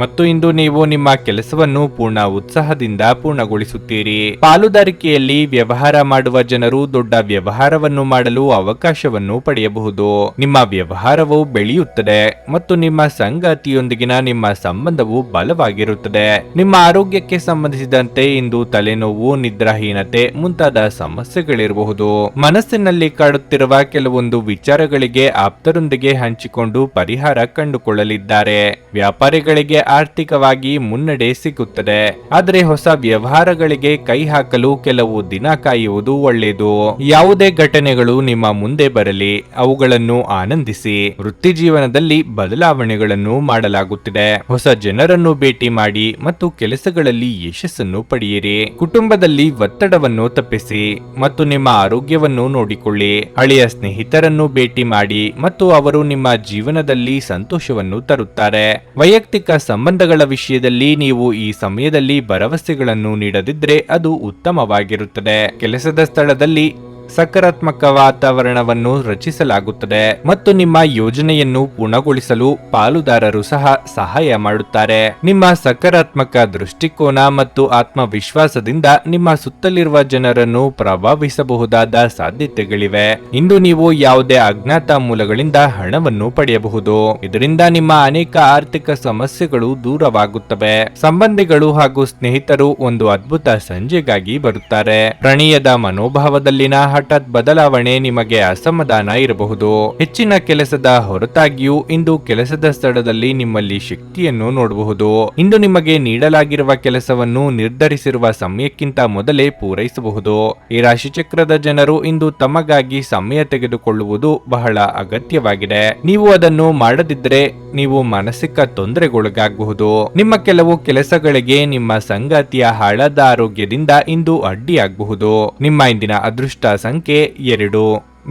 ಮತ್ತು ಇಂದು ನೀವು ನಿಮ್ಮ ಕೆಲಸವನ್ನು ಪೂರ್ಣ ಉತ್ಸಾಹದಿಂದ ಪೂರ್ಣಗೊಳಿಸುತ್ತೀರಿ. ಪಾಲುದಾರಿಕೆಯಲ್ಲಿ ವ್ಯವಹಾರ ಮಾಡುವ ಜನರು ದೊಡ್ಡ ವ್ಯವಹಾರವನ್ನು ಮಾಡಲು ಅವಕಾಶವನ್ನು ಪಡೆಯಬಹುದು. ನಿಮ್ಮ ವ್ಯವಹಾರವು ಬೆಳೆಯುತ್ತದೆ ಮತ್ತು ನಿಮ್ಮ ಸಂಗಾತಿಯೊಂದಿಗಿನ ನಿಮ್ಮ ಸಂಬಂಧವು ಬಲವಾಗಿರುತ್ತದೆ. ನಿಮ್ಮ ಆರೋಗ್ಯಕ್ಕೆ ಸಂಬಂಧಿಸಿದಂತೆ ಇಂದು ತಲೆನೋವು, ನಿದ್ರಾಹೀನತೆ ಮುಂತಾದ ಸಮಸ್ಯೆಗಳಿರಬಹುದು. ಮನಸ್ಸಿನಲ್ಲಿ ಕಾಡುತ್ತಿರುವ ಕೆಲವೊಂದು ವಿಚಾರಗಳಿಗೆ ಆಪ್ತರೊಂದಿಗೆ ಹಂಚಿಕೊಂಡು ಪರಿಹಾರ ಕಂಡುಕೊಳ್ಳಲಿದ್ದಾರೆ. ವ್ಯಾಪಾರಿಗಳಿಗೆ ಆರ್ಥಿಕವಾಗಿ ಮುನ್ನಡೆ ಸಿಗುತ್ತದೆ. ಆದರೆ ಹೊಸ ವ್ಯವಹಾರಗಳಿಗೆ ಕೈ ಹಾಕಲು ಕೆಲವು ದಿನ ಕಾಯುವುದು ಒಳ್ಳೆಯದು. ಯಾವುದೇ ಘಟನೆಗಳು ನಿಮ್ಮ ಮುಂದೆ ಬರಲಿ, ಅವುಗಳನ್ನು ಆನಂದಿಸಿ. ವೃತ್ತಿ ಜೀವನದಲ್ಲಿ ಬದಲಾವಣೆಗಳನ್ನು ಮಾಡಲಾಗುತ್ತಿದೆ. ಹೊಸ ಜನರನ್ನು ಭೇಟಿ ಮಾಡಿ ಮತ್ತು ಕೆಲಸಗಳಲ್ಲಿ ಯಶಸ್ಸನ್ನು ಪಡೆಯಿರಿ. ಕುಟುಂಬದಲ್ಲಿ ಒತ್ತಡವನ್ನು ತಪ್ಪಿಸಿ ಮತ್ತು ನಿಮ್ಮ ಆರೋಗ್ಯವನ್ನು ನೋಡಿಕೊಳ್ಳಿ. ಹಳೆಯ ಸ್ನೇಹಿತರನ್ನು ಭೇಟಿ ಮಾಡಿ ಮತ್ತು ಅವರು ನಿಮ್ಮ ಜೀವನದಲ್ಲಿ ಸಂತೋಷವನ್ನು ತರುತ್ತಾರೆ. ವೈಯಕ್ತಿಕ ಸಂಬಂಧಗಳ ವಿಷಯದಲ್ಲಿ ನೀವು ಈ ಸಮಯದಲ್ಲಿ ಭರವಸೆಗಳನ್ನು ನೀಡದಿದ್ದರೆ ಅದು ಉತ್ತಮವಾಗಿರುತ್ತದೆ. ಕೆಲಸದ ಸ್ಥಳದಲ್ಲಿ ಸಕಾರಾತ್ಮಕ ವಾತಾವರಣವನ್ನು ರಚಿಸಲಾಗುತ್ತದೆ ಮತ್ತು ನಿಮ್ಮ ಯೋಜನೆಯನ್ನು ಪೂರ್ಣಗೊಳಿಸಲು ಪಾಲುದಾರರು ಸಹ ಸಹಾಯ ಮಾಡುತ್ತಾರೆ. ನಿಮ್ಮ ಸಕಾರಾತ್ಮಕ ದೃಷ್ಟಿಕೋನ ಮತ್ತು ಆತ್ಮವಿಶ್ವಾಸದಿಂದ ನಿಮ್ಮ ಸುತ್ತಲಿರುವ ಜನರನ್ನು ಪ್ರಭಾವಿಸಬಹುದಾದ ಸಾಧ್ಯತೆಗಳಿವೆ. ಇಂದು ನೀವು ಯಾವುದೇ ಅಜ್ಞಾತ ಮೂಲಗಳಿಂದ ಹಣವನ್ನು ಪಡೆಯಬಹುದು. ಇದರಿಂದ ನಿಮ್ಮ ಅನೇಕ ಆರ್ಥಿಕ ಸಮಸ್ಯೆಗಳು ದೂರವಾಗುತ್ತವೆ. ಸಂಬಂಧಿಗಳು ಹಾಗೂ ಸ್ನೇಹಿತರು ಒಂದು ಅದ್ಭುತ ಸಂಜೆಗಾಗಿ ಬರುತ್ತಾರೆ. ಪ್ರಣಯದ ಮನೋಭಾವದಲ್ಲಿನ ಹಠಾತ್ ಬದಲಾವಣೆ ನಿಮಗೆ ಅಸಮಾಧಾನ ಇರಬಹುದು. ಹೆಚ್ಚಿನ ಕೆಲಸದ ಹೊರತಾಗಿಯೂ ಇಂದು ಕೆಲಸದ ಸ್ಥಳದಲ್ಲಿ ನಿಮ್ಮಲ್ಲಿ ಶಕ್ತಿಯನ್ನು ನೋಡಬಹುದು. ಇಂದು ನಿಮಗೆ ನೀಡಲಾಗಿರುವ ಕೆಲಸವನ್ನು ನಿರ್ಧರಿಸಿರುವ ಸಮಯಕ್ಕಿಂತ ಮೊದಲೇ ಪೂರೈಸಬಹುದು. ಈ ರಾಶಿಚಕ್ರದ ಜನರು ಇಂದು ತಮಗಾಗಿ ಸಮಯ ತೆಗೆದುಕೊಳ್ಳುವುದು ಬಹಳ ಅಗತ್ಯವಾಗಿದೆ. ನೀವು ಅದನ್ನು ಮಾಡದಿದ್ದರೆ ನೀವು ಮಾನಸಿಕ ತೊಂದರೆಗೊಳಗಾಗಬಹುದು. ನಿಮ್ಮ ಕೆಲವು ಕೆಲಸಗಳಿಗೆ ನಿಮ್ಮ ಸಂಗಾತಿಯ ಹಾಳಾದ ಆರೋಗ್ಯದಿಂದ ಇಂದು ಅಡ್ಡಿಯಾಗಬಹುದು. ನಿಮ್ಮ ಇಂದಿನ ಅದೃಷ್ಟ ಸಂಖ್ಯೆ 2.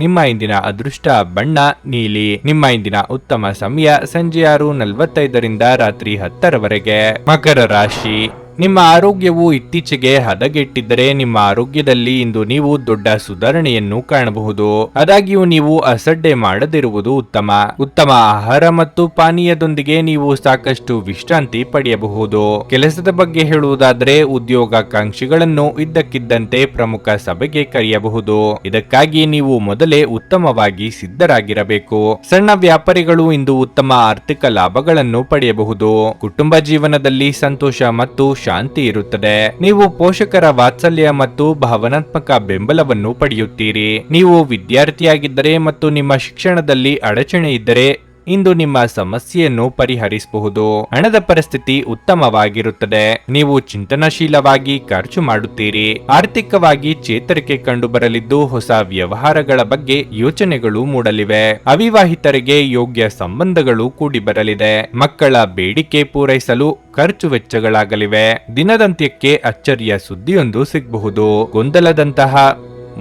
ನಿಮ್ಮ ಇಂದಿನ ಅದೃಷ್ಟ ಬಣ್ಣ ನೀಲಿ. ನಿಮ್ಮ ಇಂದಿನ ಉತ್ತಮ ಸಮಯ ಸಂಜೆ 6:45 ರಾತ್ರಿ 10 ಮಕರ ರಾಶಿ. ನಿಮ್ಮ ಆರೋಗ್ಯವು ಇತ್ತೀಚೆಗೆ ಹದಗೆಟ್ಟಿದ್ದರೆ ನಿಮ್ಮ ಆರೋಗ್ಯದಲ್ಲಿ ಇಂದು ನೀವು ದೊಡ್ಡ ಸುಧಾರಣೆಯನ್ನು ಕಾಣಬಹುದು. ಆದಾಗ್ಯೂ ನೀವು ಅಸಡ್ಡೆ ಮಾಡದಿರುವುದು ಉತ್ತಮ ಆಹಾರ ಮತ್ತು ಪಾನೀಯದೊಂದಿಗೆ ನೀವು ಸಾಕಷ್ಟು ವಿಶ್ರಾಂತಿ ಪಡೆಯಬಹುದು. ಕೆಲಸದ ಬಗ್ಗೆ ಹೇಳುವುದಾದರೆ ಉದ್ಯೋಗಾಕಾಂಕ್ಷಿಗಳನ್ನು ಇದ್ದಕ್ಕಿದ್ದಂತೆ ಪ್ರಮುಖ ಸಭೆಗೆ ಕರೆಯಬಹುದು. ಇದಕ್ಕಾಗಿ ನೀವು ಮೊದಲೇ ಉತ್ತಮವಾಗಿ ಸಿದ್ಧರಾಗಿರಬೇಕು. ಸಣ್ಣ ವ್ಯಾಪಾರಿಗಳು ಇಂದು ಉತ್ತಮ ಆರ್ಥಿಕ ಲಾಭಗಳನ್ನು ಪಡೆಯಬಹುದು. ಕುಟುಂಬ ಜೀವನದಲ್ಲಿ ಸಂತೋಷ ಮತ್ತು ಶಾಂತಿ ಇರುತ್ತದೆ. ನೀವು ಪೋಷಕರ ವಾತ್ಸಲ್ಯ ಮತ್ತು ಭಾವನಾತ್ಮಕ ಬೆಂಬಲವನ್ನು ಪಡೆಯುತ್ತೀರಿ. ನೀವು ವಿದ್ಯಾರ್ಥಿಯಾಗಿದ್ದರೆ ಮತ್ತು ನಿಮ್ಮ ಶಿಕ್ಷಣದಲ್ಲಿ ಅಡಚಣೆ ಇದ್ದರೆ ಇಂದು ನಿಮ್ಮ ಸಮಸ್ಯೆಯನ್ನು ಪರಿಹರಿಸಬಹುದು. ಹಣದ ಪರಿಸ್ಥಿತಿ ಉತ್ತಮವಾಗಿರುತ್ತದೆ. ನೀವು ಚಿಂತನಶೀಲವಾಗಿ ಖರ್ಚು ಮಾಡುತ್ತೀರಿ. ಆರ್ಥಿಕವಾಗಿ ಚೇತರಿಕೆ ಕಂಡುಬರಲಿದ್ದು ಹೊಸ ವ್ಯವಹಾರಗಳ ಬಗ್ಗೆ ಯೋಚನೆಗಳು ಮೂಡಲಿವೆ. ಅವಿವಾಹಿತರಿಗೆ ಯೋಗ್ಯ ಸಂಬಂಧಗಳು ಕೂಡಿ ಬರಲಿದೆ. ಮಕ್ಕಳ ಬೇಡಿಕೆ ಪೂರೈಸಲು ಖರ್ಚು ವೆಚ್ಚಗಳಾಗಲಿವೆ. ದಿನದಂತ್ಯಕ್ಕೆ ಅಚ್ಚರಿಯ ಸುದ್ದಿಯೊಂದು ಸಿಗಬಹುದು. ಗೊಂದಲದಂತಹ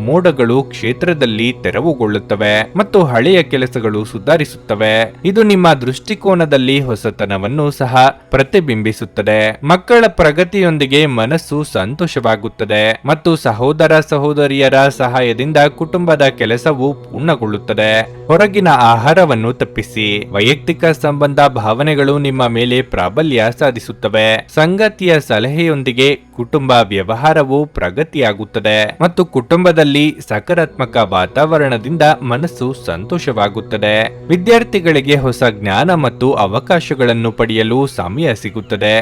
ಮೋಡಗಳು ಕ್ಷೇತ್ರದಲ್ಲಿ ತೆರವುಗೊಳ್ಳುತ್ತವೆ ಮತ್ತು ಹಳೆಯ ಕೆಲಸಗಳು ಸುಧಾರಿಸುತ್ತವೆ. ಇದು ನಿಮ್ಮ ದೃಷ್ಟಿಕೋನದಲ್ಲಿ ಹೊಸತನವನ್ನು ಸಹ ಪ್ರತಿಬಿಂಬಿಸುತ್ತದೆ. ಮಕ್ಕಳ ಪ್ರಗತಿಯೊಂದಿಗೆ ಮನಸ್ಸು ಸಂತೋಷವಾಗುತ್ತದೆ ಮತ್ತು ಸಹೋದರ ಸಹೋದರಿಯರ ಸಹಾಯದಿಂದ ಕುಟುಂಬದ ಕೆಲಸವು ಪೂರ್ಣಗೊಳ್ಳುತ್ತದೆ. ಹೊರಗಿನ ಆಹಾರವನ್ನು ತಪ್ಪಿಸಿ. ವೈಯಕ್ತಿಕ ಸಂಬಂಧ ಭಾವನೆಗಳು ನಿಮ್ಮ ಮೇಲೆ ಪ್ರಾಬಲ್ಯ ಸಾಧಿಸುತ್ತವೆ. ಸಂಗಾತಿಯ ಸಲಹೆಯೊಂದಿಗೆ ಕುಟುಂಬ ವ್ಯವಹಾರವು ಪ್ರಗತಿಯಾಗುತ್ತದೆ ಮತ್ತು ಕುಟುಂಬದಲ್ಲಿ ಸಕಾರಾತ್ಮಕ ವಾತಾವರಣದಿಂದ ಮನಸ್ಸು ಸಂತೋಷವಾಗುತ್ತದೆ. ವಿದ್ಯಾರ್ಥಿಗಳಿಗೆ ಹೊಸ ಜ್ಞಾನ ಮತ್ತು ಅವಕಾಶಗಳನ್ನು ಪಡೆಯಲು ಸಮಯ ಸಿಗುತ್ತದೆ.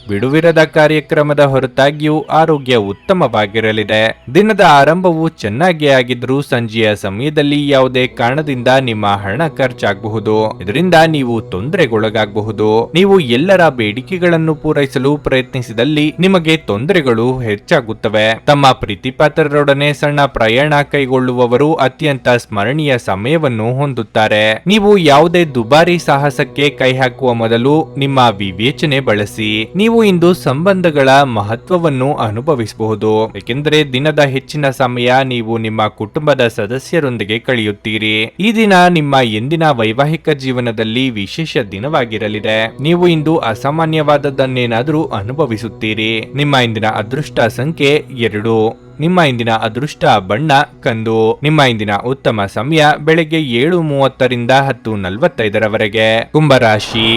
ಬಿಡುವಿರದ ಕಾರ್ಯಕ್ರಮದ ಹೊರತಾಗಿಯೂ ಆರೋಗ್ಯ ಉತ್ತಮವಾಗಿರಲಿದೆ. ದಿನದ ಆರಂಭವು ಚೆನ್ನಾಗಿ ಆಗಿದ್ರೂ ಸಂಜೆಯ ಸಮಯದಲ್ಲಿ ಯಾವುದೇ ಕಾರಣದಿಂದ ನಿಮ್ಮ ಹಣ ಖರ್ಚಾಗಬಹುದು. ಇದರಿಂದ ನೀವು ತೊಂದರೆಗೊಳಗಾಗಬಹುದು. ನೀವು ಎಲ್ಲರ ಬೇಡಿಕೆಗಳನ್ನು ಪೂರೈಸಲು ಪ್ರಯತ್ನಿಸಿದಲ್ಲಿ ನಿಮಗೆ ತೊಂದರೆಗಳು ಹೆಚ್ಚಾಗುತ್ತವೆ. ತಮ್ಮ ಪ್ರೀತಿಪಾತ್ರರೊಡನೆ ಸಣ್ಣ ಪ್ರಯಾಣ ಕೈಗೊಳ್ಳುವವರು ಅತ್ಯಂತ ಸ್ಮರಣೀಯ ಸಮಯವನ್ನು ಹೊಂದುತ್ತಾರೆ. ನೀವು ಯಾವುದೇ ದುಬಾರಿ ಸಾಹಸಕ್ಕೆ ಕೈ ಹಾಕುವ ಮೊದಲು ನಿಮ್ಮ ವಿವೇಚನೆ ಬಳಸಿ. ನೀವು ಇಂದು ಸಂಬಂಧಗಳ ಮಹತ್ವವನ್ನು ಅನುಭವಿಸಬಹುದು, ಏಕೆಂದರೆ ದಿನದ ಹೆಚ್ಚಿನ ಸಮಯ ನೀವು ನಿಮ್ಮ ಕುಟುಂಬದ ಸದಸ್ಯರೊಂದಿಗೆ ಕಳೆಯುತ್ತೀರಿ. ಈ ದಿನ ನಿಮ್ಮ ಎಂದಿನ ವೈವಾಹಿಕ ಜೀವನದಲ್ಲಿ ವಿಶೇಷ ದಿನವಾಗಿರಲಿದೆ. ನೀವು ಇಂದು ಅಸಾಮಾನ್ಯವಾದದ್ದನ್ನೇನಾದರೂ ಅನುಭವಿಸುತ್ತೀರಿ. ನಿಮ್ಮ ಇಂದಿನ ಅದೃಷ್ಟ ಸಂಖ್ಯೆ 2. ನಿಮ್ಮ ಇಂದಿನ ಅದೃಷ್ಟ ಬಣ್ಣ ಕಂದು. ನಿಮ್ಮ ಇಂದಿನ ಉತ್ತಮ ಸಮಯ ಬೆಳಗ್ಗೆ 7:30 10:45 ಕುಂಭರಾಶಿ.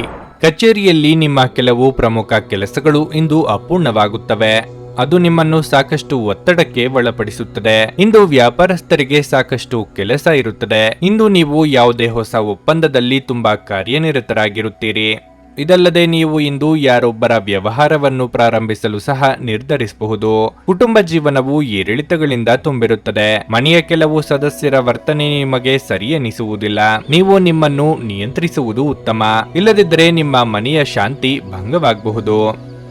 ಕಚೇರಿಯಲ್ಲಿ ನಿಮ್ಮ ಕೆಲವು ಪ್ರಮುಖ ಕೆಲಸಗಳು ಇಂದು ಅಪೂರ್ಣವಾಗುತ್ತವೆ. ಅದು ನಿಮ್ಮನ್ನು ಸಾಕಷ್ಟು ಒತ್ತಡಕ್ಕೆ ಒಳಪಡಿಸುತ್ತದೆ. ಇಂದು ವ್ಯಾಪಾರಸ್ಥರಿಗೆ ಸಾಕಷ್ಟು ಕೆಲಸ ಇರುತ್ತದೆ. ಇಂದು ನೀವು ಯಾವುದೇ ಹೊಸ ಒಪ್ಪಂದದಲ್ಲಿ ತುಂಬಾ ಕಾರ್ಯನಿರತರಾಗಿರುತ್ತೀರಿ. ಇದಲ್ಲದೆ ನೀವು ಇಂದು ಯಾರೊಬ್ಬರ ವ್ಯವಹಾರವನ್ನು ಪ್ರಾರಂಭಿಸಲು ಸಹ ನಿರ್ಧರಿಸಬಹುದು. ಕುಟುಂಬ ಜೀವನವು ಏರಿಳಿತಗಳಿಂದ ತುಂಬಿರುತ್ತದೆ. ಮನೆಯ ಕೆಲವು ಸದಸ್ಯರ ವರ್ತನೆ ನಿಮಗೆ ಸರಿ ಎನಿಸುವುದಿಲ್ಲ. ನೀವು ನಿಮ್ಮನ್ನು ನಿಯಂತ್ರಿಸುವುದು ಉತ್ತಮ. ಇಲ್ಲದಿದ್ದರೆ ನಿಮ್ಮ ಮನೆಯ ಶಾಂತಿ ಭಂಗವಾಗಬಹುದು.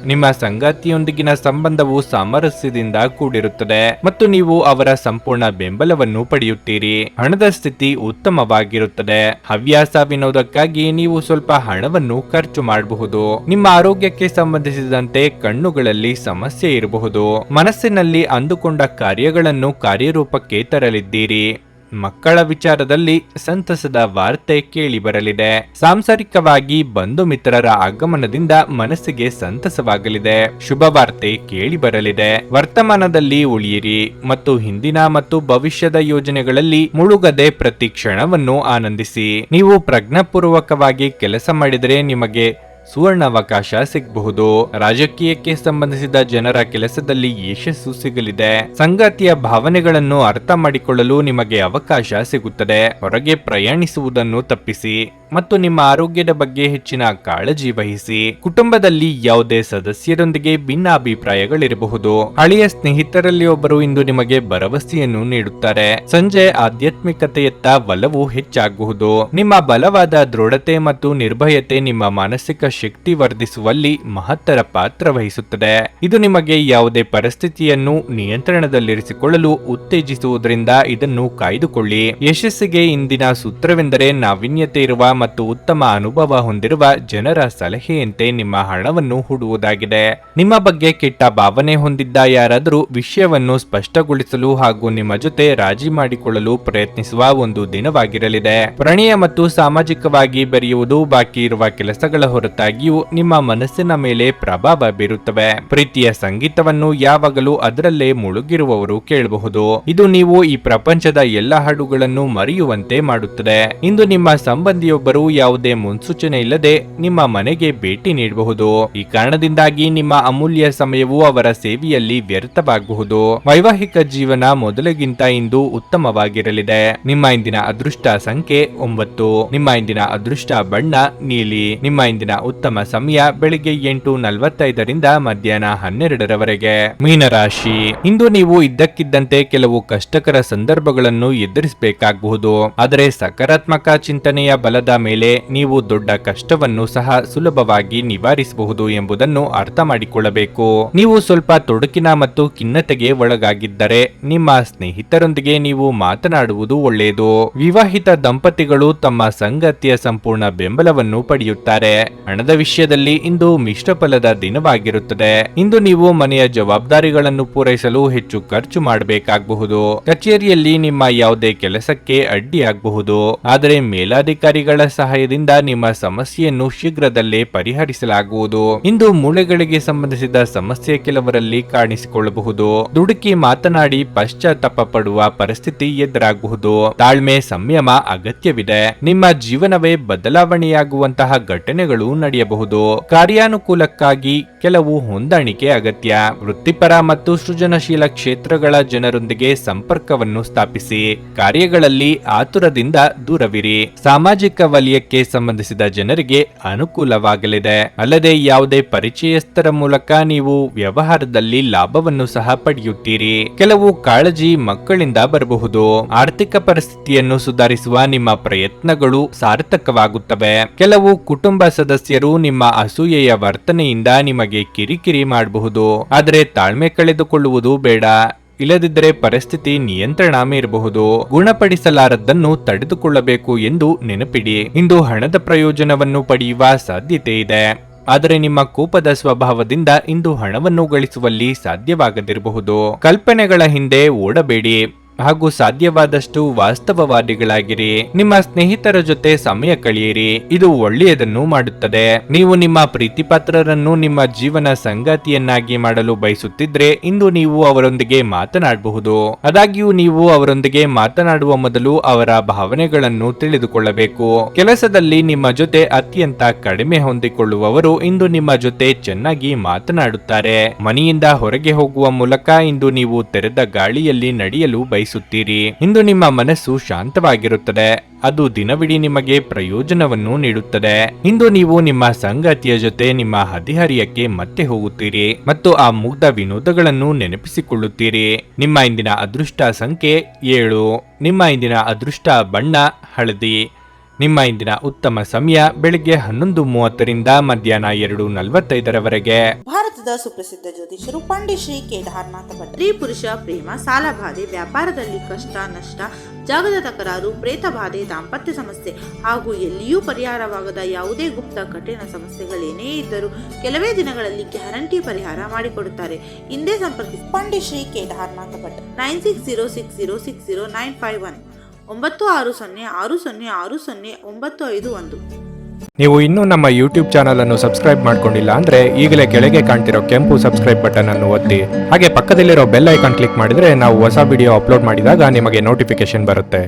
ನಿಮ್ಮ ಸಂಗಾತಿಯೊಂದಿಗಿನ ಸಂಬಂಧವು ಸಾಮರಸ್ಯದಿಂದ ಕೂಡಿರುತ್ತದೆ ಮತ್ತು ನೀವು ಅವರ ಸಂಪೂರ್ಣ ಬೆಂಬಲವನ್ನು ಪಡೆಯುತ್ತೀರಿ. ಹಣದ ಸ್ಥಿತಿ ಉತ್ತಮವಾಗಿರುತ್ತದೆ. ಹವ್ಯಾಸ ವಿನೋದಕ್ಕಾಗಿ ನೀವು ಸ್ವಲ್ಪ ಹಣವನ್ನು ಖರ್ಚು ಮಾಡಬಹುದು. ನಿಮ್ಮ ಆರೋಗ್ಯಕ್ಕೆ ಸಂಬಂಧಿಸಿದಂತೆ ಕಣ್ಣುಗಳಲ್ಲಿ ಸಮಸ್ಯೆ ಇರಬಹುದು. ಮನಸ್ಸಿನಲ್ಲಿ ಅಂದುಕೊಂಡ ಕಾರ್ಯಗಳನ್ನು ಕಾರ್ಯರೂಪಕ್ಕೆ ತರಲಿದ್ದೀರಿ. ಮಕ್ಕಳ ವಿಚಾರದಲ್ಲಿ ಸಂತಸದ ವಾರ್ತೆ ಕೇಳಿ ಬರಲಿದೆ. ಸಾಂಸಾರಿಕವಾಗಿ ಬಂಧು ಮಿತ್ರರ ಆಗಮನದಿಂದ ಮನಸ್ಸಿಗೆ ಸಂತಸವಾಗಲಿದೆ. ಶುಭ ವಾರ್ತೆ ಕೇಳಿ ಬರಲಿದೆ. ವರ್ತಮಾನದಲ್ಲಿ ಉಳಿಯಿರಿ ಮತ್ತು ಹಿಂದಿನ ಮತ್ತು ಭವಿಷ್ಯದ ಯೋಜನೆಗಳಲ್ಲಿ ಮುಳುಗದೆ ಪ್ರತಿ ಕ್ಷಣವನ್ನು ಆನಂದಿಸಿ. ನೀವು ಪ್ರಜ್ಞಾಪೂರ್ವಕವಾಗಿ ಕೆಲಸ ಮಾಡಿದರೆ ನಿಮಗೆ ಸುವರ್ಣಾವಕಾಶ ಸಿಗಬಹುದು. ರಾಜಕೀಯಕ್ಕೆ ಸಂಬಂಧಿಸಿದ ಜನರ ಕೆಲಸದಲ್ಲಿ ಯಶಸ್ಸು ಸಿಗಲಿದೆ. ಸಂಗಾತಿಯ ಭಾವನೆಗಳನ್ನು ಅರ್ಥ ಮಾಡಿಕೊಳ್ಳಲು ನಿಮಗೆ ಅವಕಾಶ ಸಿಗುತ್ತದೆ. ಹೊರಗೆ ಪ್ರಯಾಣಿಸುವುದನ್ನು ತಪ್ಪಿಸಿ ಮತ್ತು ನಿಮ್ಮ ಆರೋಗ್ಯದ ಬಗ್ಗೆ ಹೆಚ್ಚಿನ ಕಾಳಜಿ ವಹಿಸಿ. ಕುಟುಂಬದಲ್ಲಿ ಯಾವುದೇ ಸದಸ್ಯರೊಂದಿಗೆ ಭಿನ್ನಾಭಿಪ್ರಾಯಗಳಿರಬಹುದು. ಹಳೆಯ ಸ್ನೇಹಿತರಲ್ಲಿ ಒಬ್ಬರು ಇಂದು ನಿಮಗೆ ಭರವಸೆಯನ್ನು ನೀಡುತ್ತಾರೆ. ಸಂಜೆ ಆಧ್ಯಾತ್ಮಿಕತೆಯತ್ತ ಒಲವು ಹೆಚ್ಚಾಗಬಹುದು. ನಿಮ್ಮ ಬಲವಾದ ದೃಢತೆ ಮತ್ತು ನಿರ್ಭಯತೆ ನಿಮ್ಮ ಮಾನಸಿಕ ಶಕ್ತಿ ವರ್ಧಿಸುವಲ್ಲಿ ಮಹತ್ತರ ಪಾತ್ರ ವಹಿಸುತ್ತದೆ. ಇದು ನಿಮಗೆ ಯಾವುದೇ ಪರಿಸ್ಥಿತಿಯನ್ನು ನಿಯಂತ್ರಣದಲ್ಲಿರಿಸಿಕೊಳ್ಳಲು ಉತ್ತೇಜಿಸುವುದರಿಂದ ಇದನ್ನು ಕಾಯ್ದುಕೊಳ್ಳಿ. ಯಶಸ್ಸಿಗೆ ಇಂದಿನ ಸೂತ್ರವೆಂದರೆ ನಾವೀನ್ಯತೆ ಇರುವ ಮತ್ತು ಉತ್ತಮ ಅನುಭವ ಹೊಂದಿರುವ ಜನರ ಸಲಹೆಯಂತೆ ನಿಮ್ಮ ಹಣವನ್ನು ಹೂಡುವುದಾಗಿದೆ. ನಿಮ್ಮ ಬಗ್ಗೆ ಕೆಟ್ಟ ಭಾವನೆ ಹೊಂದಿದ್ದ ಯಾರಾದರೂ ವಿಷಯವನ್ನು ಸ್ಪಷ್ಟಗೊಳಿಸಲು ಹಾಗೂ ನಿಮ್ಮ ಜೊತೆ ರಾಜಿ ಮಾಡಿಕೊಳ್ಳಲು ಪ್ರಯತ್ನಿಸುವ ಒಂದು ದಿನವಾಗಿರಲಿದೆ. ಪ್ರಣಯ ಮತ್ತು ಸಾಮಾಜಿಕವಾಗಿ ಬೆರೆಯುವುದು ಬಾಕಿ ಇರುವ ಕೆಲಸಗಳ ಹೊರತಾಗಿಯೂ ನಿಮ್ಮ ಮನಸ್ಸಿನ ಮೇಲೆ ಪ್ರಭಾವ ಬೀರುತ್ತವೆ. ಪ್ರೀತಿಯ ಸಂಗೀತವನ್ನು ಯಾವಾಗಲೂ ಅದರಲ್ಲೇ ಮುಳುಗಿರುವವರು ಕೇಳಬಹುದು. ಇದು ನೀವು ಈ ಪ್ರಪಂಚದ ಎಲ್ಲ ಹಾಡುಗಳನ್ನು ಮರೆಯುವಂತೆ ಮಾಡುತ್ತದೆ. ಇಂದು ನಿಮ್ಮ ಸಂಬಂಧಿಯೊಬ್ಬರು ಯಾವುದೇ ಮುನ್ಸೂಚನೆ ಇಲ್ಲದೆ ನಿಮ್ಮ ಮನೆಗೆ ಭೇಟಿ ನೀಡಬಹುದು. ಈ ಕಾರಣದಿಂದಾಗಿ ನಿಮ್ಮ ಅಮೂಲ್ಯ ಸಮಯವು ಅವರ ಸೇವೆಯಲ್ಲಿ ವ್ಯರ್ಥವಾಗಬಹುದು. ವೈವಾಹಿಕ ಜೀವನ ಮೊದಲಿಗಿಂತ ಇಂದು ಉತ್ತಮವಾಗಿರಲಿದೆ. ನಿಮ್ಮ ಇಂದಿನ ಅದೃಷ್ಟ ಸಂಖ್ಯೆ 9. ನಿಮ್ಮ ಇಂದಿನ ಅದೃಷ್ಟ ಬಣ್ಣ ನೀಲಿ. ನಿಮ್ಮ ಇಂದಿನ ಉತ್ತಮ ಸಮಯ ಬೆಳಿಗ್ಗೆ 8:45 ಮಧ್ಯಾಹ್ನ 12 ಮೀನರಾಶಿ. ಇಂದು ನೀವು ಇದ್ದಕ್ಕಿದ್ದಂತೆ ಕೆಲವು ಕಷ್ಟಕರ ಸಂದರ್ಭಗಳನ್ನು ಎದುರಿಸಬೇಕಾಗಬಹುದು. ಆದರೆ ಸಕಾರಾತ್ಮಕ ಚಿಂತನೆಯ ಬಲದ ಮೇಲೆ ನೀವು ದೊಡ್ಡ ಕಷ್ಟವನ್ನು ಸಹ ಸುಲಭವಾಗಿ ನಿವಾರಿಸಬಹುದು ಎಂಬುದನ್ನು ಅರ್ಥ ಮಾಡಿಕೊಳ್ಳಬೇಕು. ನೀವು ಸ್ವಲ್ಪ ತೊಡಕಿನ ಮತ್ತು ಖಿನ್ನತೆಗೆ ಒಳಗಾಗಿದ್ದರೆ ನಿಮ್ಮ ಸ್ನೇಹಿತರೊಂದಿಗೆ ನೀವು ಮಾತನಾಡುವುದು ಒಳ್ಳೆಯದು. ವಿವಾಹಿತ ದಂಪತಿಗಳು ತಮ್ಮ ಸಂಗಾತಿಯ ಸಂಪೂರ್ಣ ಬೆಂಬಲವನ್ನು ಪಡೆಯುತ್ತಾರೆ. ಹಣದ ವಿಷಯದಲ್ಲಿ ಇಂದು ಮಿಶ್ರ ಫಲದ ದಿನವಾಗಿರುತ್ತದೆ. ಇಂದು ನೀವು ಮನೆಯ ಜವಾಬ್ದಾರಿಗಳನ್ನು ಪೂರೈಸಲು ಹೆಚ್ಚು ಖರ್ಚು ಮಾಡಬೇಕಾಗಬಹುದು. ಕಚೇರಿಯಲ್ಲಿ ನಿಮ್ಮ ಯಾವುದೇ ಕೆಲಸಕ್ಕೆ ಅಡ್ಡಿಯಾಗಬಹುದು. ಆದರೆ ಮೇಲಾಧಿಕಾರಿಗಳ ಸಹಾಯದಿಂದ ನಿಮ್ಮ ಸಮಸ್ಯೆಯನ್ನು ಶೀಘ್ರದಲ್ಲೇ ಪರಿಹರಿಸಲಾಗುವುದು. ಇಂದು ಮೂಳೆಗಳಿಗೆ ಸಂಬಂಧಿಸಿದ ಸಮಸ್ಯೆ ಕೆಲವರಲ್ಲಿ ಕಾಣಿಸಿಕೊಳ್ಳಬಹುದು. ದುಡುಕಿ ಮಾತನಾಡಿ ಪಶ್ಚಾತ್ತಾಪ ಪಡುವ ಪರಿಸ್ಥಿತಿ ಎದುರಾಗಬಹುದು. ತಾಳ್ಮೆ ಸಂಯಮ ಅಗತ್ಯವಿದೆ. ನಿಮ್ಮ ಜೀವನವೇ ಬದಲಾವಣೆಯಾಗುವಂತಹ ಘಟನೆಗಳು ನಡೆಯಬಹುದು. ಕಾರ್ಯಾನುಕೂಲಕ್ಕಾಗಿ ಕೆಲವು ಹೊಂದಾಣಿಕೆ ಅಗತ್ಯ. ವೃತ್ತಿಪರ ಮತ್ತು ಸೃಜನಶೀಲ ಕ್ಷೇತ್ರಗಳ ಜನರೊಂದಿಗೆ ಸಂಪರ್ಕವನ್ನು ಸ್ಥಾಪಿಸಿ. ಕಾರ್ಯಗಳಲ್ಲಿ ಆತುರದಿಂದ ದೂರವಿರಿ. ಸಾಮಾಜಿಕ ವಲಯಕ್ಕೆ ಸಂಬಂಧಿಸಿದ ಜನರಿಗೆ ಅನುಕೂಲವಾಗಲಿದೆ. ಅಲ್ಲದೆ ಯಾವುದೇ ಪರಿಚಯಸ್ಥರ ಮೂಲಕ ನೀವು ವ್ಯವಹಾರದಲ್ಲಿ ಲಾಭವನ್ನು ಸಹ ಪಡೆಯುತ್ತೀರಿ. ಕೆಲವು ಕಾಳಜಿ ಮಕ್ಕಳಿಂದ ಬರಬಹುದು. ಆರ್ಥಿಕ ಪರಿಸ್ಥಿತಿಯನ್ನು ಸುಧಾರಿಸುವ ನಿಮ್ಮ ಪ್ರಯತ್ನಗಳು ಸಾರ್ಥಕವಾಗುತ್ತವೆ. ಕೆಲವು ಕುಟುಂಬ ಸದಸ್ಯರು ನಿಮ್ಮ ಅಸೂಯೆಯ ವರ್ತನೆಯಿಂದ ನಿಮಗೆ ಕಿರಿಕಿರಿ ಮಾಡಬಹುದು. ಆದರೆ ತಾಳ್ಮೆ ಕಳೆದುಕೊಳ್ಳುವುದು ಬೇಡ. ಇಲ್ಲದಿದ್ದರೆ ಪರಿಸ್ಥಿತಿ ನಿಯಂತ್ರಣ ಮೀರಬಹುದು. ಗುಣಪಡಿಸಲಾರದ್ದನ್ನು ತಡೆದುಕೊಳ್ಳಬೇಕು ಎಂದು ನೆನಪಿಡಿ. ಇಂದು ಹಣದ ಪ್ರಯೋಜನವನ್ನು ಪಡೆಯುವ ಸಾಧ್ಯತೆ ಇದೆ. ಆದರೆ ನಿಮ್ಮ ಕೋಪದ ಸ್ವಭಾವದಿಂದ ಇಂದು ಹಣವನ್ನು ಗಳಿಸುವಲ್ಲಿ ಸಾಧ್ಯವಾಗದಿರಬಹುದು. ಕಲ್ಪನೆಗಳ ಹಿಂದೆ ಓಡಬೇಡಿ ಹಾಗೂ ಸಾಧ್ಯವಾದಷ್ಟು ವಾಸ್ತವವಾದಿಗಳಾಗಿರಿ. ನಿಮ್ಮ ಸ್ನೇಹಿತರ ಜೊತೆ ಸಮಯ ಕಳೆಯಿರಿ. ಇದು ಒಳ್ಳೆಯದನ್ನು ಮಾಡುತ್ತದೆ. ನೀವು ನಿಮ್ಮ ಪ್ರೀತಿಪಾತ್ರರನ್ನು ನಿಮ್ಮ ಜೀವನ ಸಂಗಾತಿಯನ್ನಾಗಿ ಮಾಡಲು ಬಯಸುತ್ತಿದ್ರೆ ಇಂದು ನೀವು ಅವರೊಂದಿಗೆ ಮಾತನಾಡಬಹುದು. ಆದಾಗ್ಯೂ ನೀವು ಅವರೊಂದಿಗೆ ಮಾತನಾಡುವ ಮೊದಲು ಅವರ ಭಾವನೆಗಳನ್ನು ತಿಳಿದುಕೊಳ್ಳಬೇಕು. ಕೆಲಸದಲ್ಲಿ ನಿಮ್ಮ ಜೊತೆ ಅತ್ಯಂತ ಕಡಿಮೆ ಹೊಂದಿಕೊಳ್ಳುವವರು ಇಂದು ನಿಮ್ಮ ಜೊತೆ ಚೆನ್ನಾಗಿ ಮಾತನಾಡುತ್ತಾರೆ. ಮನೆಯಿಂದ ಹೊರಗೆ ಹೋಗುವ ಮೂಲಕ ಇಂದು ನೀವು ತೆರೆದ ಗಾಳಿಯಲ್ಲಿ ನಡೆಯಲು ಬಯಸುತ್ತೀರಿ. ಬಯಸುತ್ತೀರಿ. ಇಂದು ನಿಮ್ಮ ಮನಸ್ಸು ಶಾಂತವಾಗಿರುತ್ತದೆ. ಅದು ದಿನವಿಡೀ ನಿಮಗೆ ಪ್ರಯೋಜನವನ್ನು ನೀಡುತ್ತದೆ. ಇಂದು ನೀವು ನಿಮ್ಮ ಸಂಗಾತಿಯ ಜೊತೆ ನಿಮ್ಮ ಹದಿಹರಿಯಕ್ಕೆ ಮತ್ತೆ ಹೋಗುತ್ತೀರಿ ಮತ್ತು ಆ ಮುಗ್ಧ ವಿನೋದಗಳನ್ನು ನೆನಪಿಸಿಕೊಳ್ಳುತ್ತೀರಿ. ನಿಮ್ಮ ಇಂದಿನ ಅದೃಷ್ಟ ಸಂಖ್ಯೆ 7. ನಿಮ್ಮ ಇಂದಿನ ಅದೃಷ್ಟ ಬಣ್ಣ ಹಳದಿ. ನಿಮ್ಮ ಇಂದಿನ ಉತ್ತಮ ಸಮಯ ಬೆಳಿಗ್ಗೆ 11:30ರಿಂದ ಮಧ್ಯಾಹ್ನ 2:45ರವರೆಗೆ. ಭಾರತದ ಸುಪ್ರಸಿದ್ಧ ಜ್ಯೋತಿಷರು ಪಂಡಿತ್ ಶ್ರೀ ಕೇದಾರನಾಥ ಭಟ್. ಸ್ತ್ರೀ ಪುರುಷ ಪ್ರೇಮ, ಸಾಲಬಾಧೆ, ವ್ಯಾಪಾರದಲ್ಲಿ ಕಷ್ಟ ನಷ್ಟ, ಜಾಗದ ತಕರಾರು, ಪ್ರೇತ ಬಾಧೆ, ದಾಂಪತ್ಯ ಸಮಸ್ಯೆ ಹಾಗೂ ಎಲ್ಲಿಯೂ ಪರಿಹಾರವಾಗದ ಯಾವುದೇ ಗುಪ್ತ ಕಠಿಣ ಸಮಸ್ಯೆಗಳೇನೇ ಇದ್ದರೂ ಕೆಲವೇ ದಿನಗಳಲ್ಲಿ ಗ್ಯಾರಂಟಿ ಪರಿಹಾರ ಮಾಡಿಕೊಡುತ್ತಾರೆ. ಹಿಂದೆ ಸಂಪರ್ಕಿಸಿ ಪಂಡಿತ್ ಶ್ರೀ ಕೇದಾರನಾಥ ಭಟ್ 9606060951 9606060951. ನೀವು ಇನ್ನೂ ನಮ್ಮ ಯೂಟ್ಯೂಬ್ ಚಾನಲ್ ಅನ್ನು ಸಬ್ಸ್ಕ್ರೈಬ್ ಮಾಡ್ಕೊಂಡಿಲ್ಲ ಅಂದ್ರೆ ಈಗಲೇ ಕೆಳಗೆ ಕಾಣ್ತಿರೋ ಕೆಂಪು ಸಬ್ಸ್ಕ್ರೈಬ್ ಬಟನ್ ಅನ್ನು ಒತ್ತಿ. ಹಾಗೆ ಪಕ್ಕದಲ್ಲಿರೋ ಬೆಲ್ ಐಕಾನ್ ಕ್ಲಿಕ್ ಮಾಡಿದ್ರೆ ನಾವು ಹೊಸ ವಿಡಿಯೋ ಅಪ್ಲೋಡ್ ಮಾಡಿದಾಗ ನಿಮಗೆ ನೋಟಿಫಿಕೇಶನ್ ಬರುತ್ತೆ.